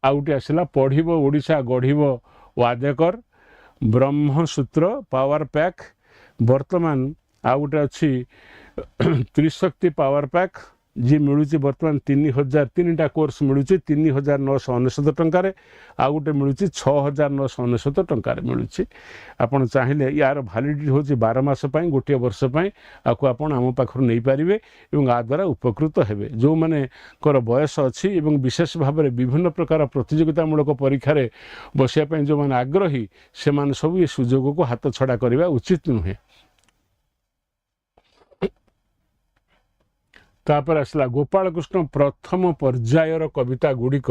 आउटे आसला पढ़िब ओडिशा गढ़िब वादेकर ब्रह्मसूत्र पावर पैक वर्तमान आउ गोटे अच्छी त्रिशक्ति पावर पैक जी मिलूँ बर्तमान 3000 कोर्स मिलूँ 3999 टकर आउ गोटे मिलूँ 6999 टकर मिलूँ आपड़ चाहिए यार भैलिडिटी हूँ 12 मास गोटे वर्ष आपको आपण आम पाखर नहीं पारे और आ द्वारा उपकृत हेबे जो माने कर बयस अच्छी और विशेष भाव में विभिन्न प्रकार प्रतियोगितामूलक परीक्षा बसापी जो मैंने आग्रही से माने सब ये सुजोग को हाथ छड़ा करवा उचित नुहे तापर आसला गोपाल कृष्ण प्रथम पर्यायर कविता गुड़िक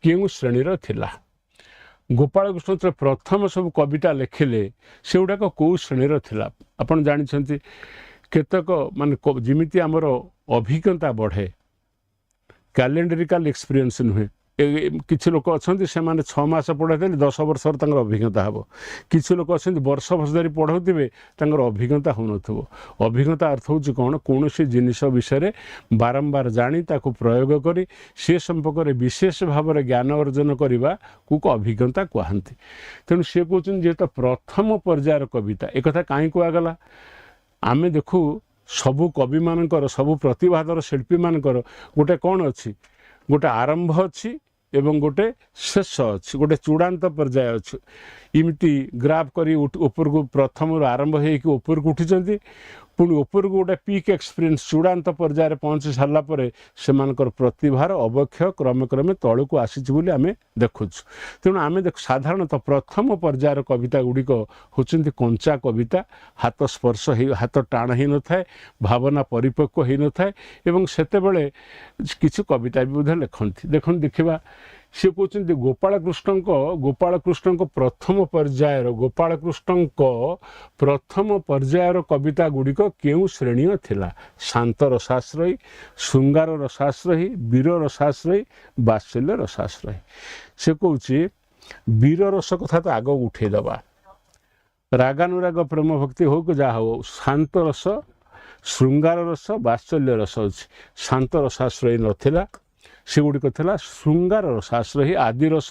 क्यों श्रेणीर थिला गोपाल कृष्ण प्रथम सब कविता लिखिले से गुड़ाक कौ श्रेणीर थिला आपण जानिछंती केतक माने जिमिति आमर अभिज्ञता बढ़े कैलेंडरिकल एक्सपीरियंस नुहे किसी लोक अच्छा से 6 मास पढ़ाते 10 वर्ष अभिज्ञता हम किसी लोक अच्छा वर्ष वर्ष धरी पढ़ाऊे अभिज्ञता हो अभिज्ञता अर्थ हूँ कौन कौन सी जिनिस विषय बारंबार जानी ताकू प्रयोग करी से संपर्क में विशेष भाव में ज्ञान अर्जन करने को अभिज्ञता कहते तेणु सी कहते जेहेतु प्रथम पर्यायर कविता एक कहीं कहगला आम देखू सबू कवि मानकर सबू प्रतिभाधर शिल्पी मानकर गोटे कौन अच्छी गोटे आरंभ अच्छी एवं गोटे शेष अच्छी गोटे चूड़ांत पर्याय अच्छी इमती ग्राफ करी ऊपर को प्रथम आरंभ होपर को उठी पुणी ऊपर को गोटे पीक एक्सपीरियंस चूड़ांत पर्यायर पहुँची सारापर से प्रतिभार अवक्षय क्रमे क्रमे तलू को आसी आम देखु तेणु आम साधारणतः प्रथम पर्यायर कविता गुड़िक होती कंचा कविता हाथ स्पर्श हाथ टाण हो न था भावना परिपक्व हो न था से किसी कविता भी बोधे लिखती देखा सी कहते गोपाल कृष्ण प्रथम पर्यायर गोपाल कृष्ण प्रथम पर्यायर कविता गुड़िक क्यों श्रेणी थिला शांत रसाश्रयी श्रृंगार रसाश्रयी वीर रसाश्रयी वात्सल्य रसाश्रयी से कहूँ वीर रस कथा तो आग उठेदबा रागानुराग प्रेम भक्ति हो कि जहाँ हो शांत रस श्रृंगार रस वात्सल्य रस अच्छी शांत रसाश्रयी नथिला से गुड़िक था श्रृंगार रसाश्रयी आदि रस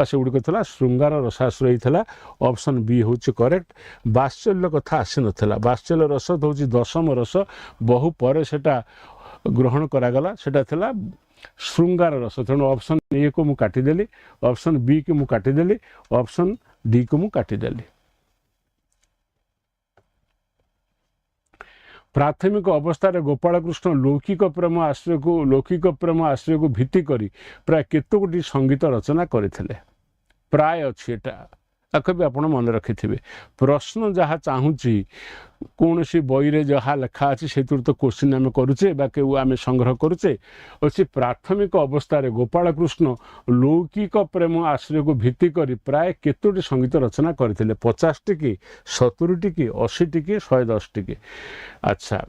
से गुड़िक था श्रृंगार रसाश्रयी था ऑप्शन बी हूँ करेक्ट वात्सल्य कथा आसी नाला वात्सल्य रस हूँ दशम रस बहु पर सेटा ग्रहण करागला सेटा थिला श्रृंगार रस तेणु ऑप्शन ए को मुझे काटिदेली ऑप्शन बी को मुझे काटिदेली ऑप्शन डी को मुझे काटिदेली प्राथमिक अवस्था गोपाल कृष्ण लौकिक प्रेम आश्रय को भित्ति करी प्राय केतोटी संगीत रचना करथिले प्राय अच्छी एटा ताक भी आप मन रखि प्रश्न जहाँ चाहूँगी कौन सी बईरे जहाँ लेखा अच्छी से तो क्वेश्चन आम करुचे आम संग्रह करुचे अच्छी प्राथमिक अवस्था गोपाल कृष्ण लौकिक प्रेम आश्रय को भित्ति करी प्राय केतोटी संगीत रचना करथिले 50 टी 70 टी 80 टी 110 टी अच्छा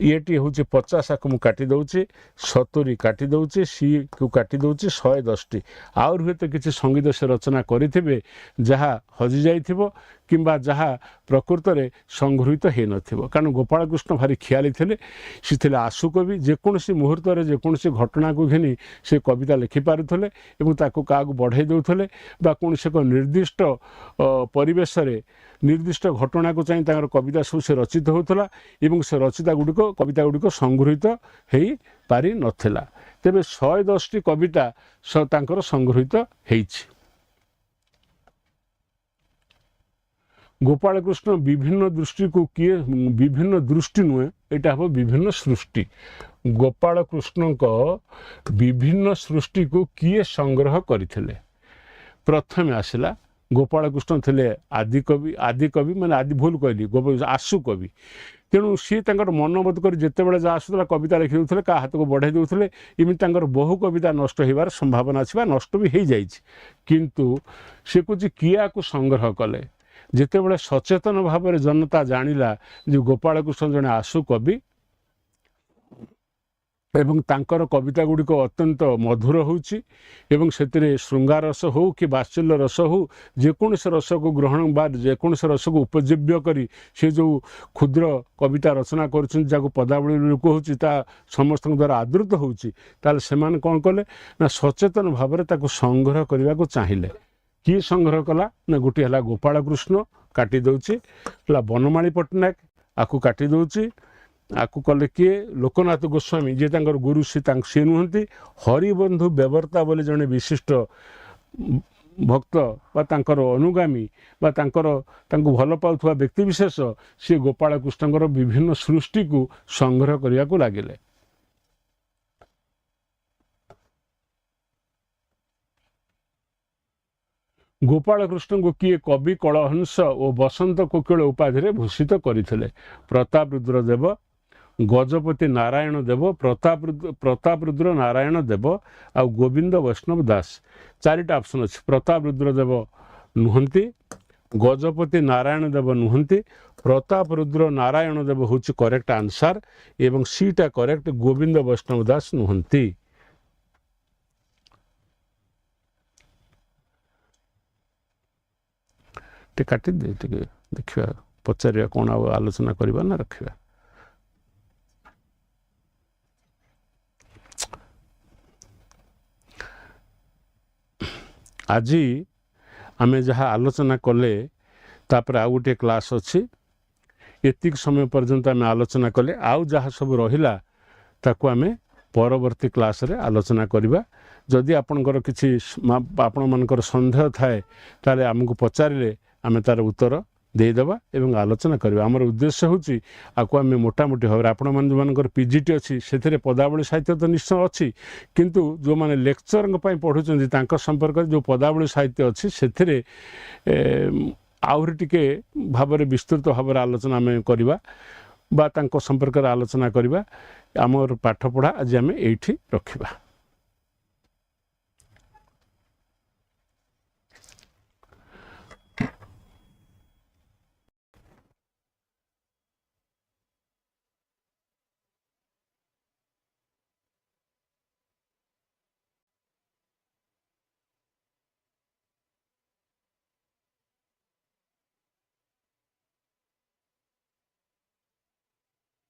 ये हूँ 50 को काटी दौची 70 काटी दौची सी को काटी दौची 110 टी आउर हुए तो किसी संगीत से रचना करेंगे जहाँ हजि जाइथिबो किंबा जहाँ प्रकृत में संगृहित हो नथिबो कारण गोपाल कृष्ण भारी खियाली थे सी थे आशु कवि जेकोसी मुहूर्त जेकोसी घटना को घिनी से कविता लिखि पारुथले एवं ताको कागु बढ़ाई देउथले बा कोनसे एक निर्दिष्ट परिवेश रे निर्दिष्ट घटना को चाहिए तांकर कविता सब से रचित होता एवं से रचिता गुड़िक कविता गुड़िक संगृहित हो पारि नथिला तेबे 110टी कविता तांकर संगृहित होइछि। गोपाल कृष्ण विभिन्न दृष्टि को किए विभिन्न दृष्टि नुहे यहाँ हम विभिन्न सृष्टि गोपाल कृष्ण को विभिन्न सृष्टि को किए संग्रह करथिले प्रथम आसला गोपाल कृष्ण थे आदि कवि माने आदि भूल कहली आशु कवि तेणु सी मनबोध कर जिते बड़े जहाँ आसूला कविता लिखि देउथले का हाथ को बढ़ाई देउथले इमिति बहु कविता नष्ट होबार संभावना अछि नष्ट भी हो जाइछि किंतु से कुछ किया को संग्रह कले जिते बड़े सचेतन भाव में जनता जानिला जो गोपाल कृष्ण जने आशु कवि एवं तांकर कविता गुड़िक अत्यंत मधुर होउछि एवं सेतिरे श्रृंगार रस हो कि बात्सल्य रस हो जेकोसी रस को ग्रहण बा जेकोसी रस को उपजीव्य करी से जो क्षुद्र कविता रचना करछन जाको पदावली लोक होउछि ता समस्त द्वारा आदृत होउछि ताले सेमान कोन कले ना सचेतन भाव में ताको संग्रह करबा को चाहिए किए संग्रह कला ना गोटे हला गोपाल कृष्ण काटी दउछि हला बनमाली पट्टनायक आकु काटी दउछि आकु कले किए लोकनाथ गोस्वामी जे तांकर गुरु से नुहंती हरिबंधु बेवर्ता बोले जने विशिष्ट भक्त बा तांकर अनुगामी बा तांको भल पाउथुवा व्यक्ति विशेष से गोपाल कृष्णकर विभिन्न सृष्टि को संग्रह करिया को लागिले। गोपाल कृष्ण को किए कवि कलहंस और बसंत कोकिल उपाधि भूषित करथिले प्रताप रुद्र देव गजपति नारायण देव प्रताप रुद्र नारायण देव आ गोविंद वैष्णव दास चारिटा ऑप्शन अछि प्रताप रुद्र देव नुहंती गजपति नारायण देव नुहंती प्रताप रुद्र नारायण देव होछि करेक्ट आंसर एवं सीटा करेक्ट गोविंद वैष्णव दास नुहंती। काटी दे देखा पचारिया कौन आलोचना करवा ना रखा आज आम जहाँ आलोचना कले तापर आउ गोटे क्लास अच्छी एतिक समय पर्यंत आम आलोचना कले आउ जहाँ सब रहिला ताकू आम परवर्ती क्लास रे आलोचना करवा जदि आपणकर किसी आपण मानकर संदेह थाए ताले आमको पचारे आम तार उत्तर देदेबा एवं आलोचना करवा आमर उद्देश्य होची आको आम मोटामोटी भाव आपण मान जो मानकर पीजीटी अच्छी से पदावली साहित्य तो निश्चय अच्छी किंतु जो माने लेक्चर पढ़ुचंदी तांका संपर्क जो पदावली साहित्य अच्छी से आहरी टिके भाव विस्तृत भाव आलोचना आम करवा बा तांको संपर्क आलोचना करवा आमर पाठ पढ़ा आज आम एठी रखिबा।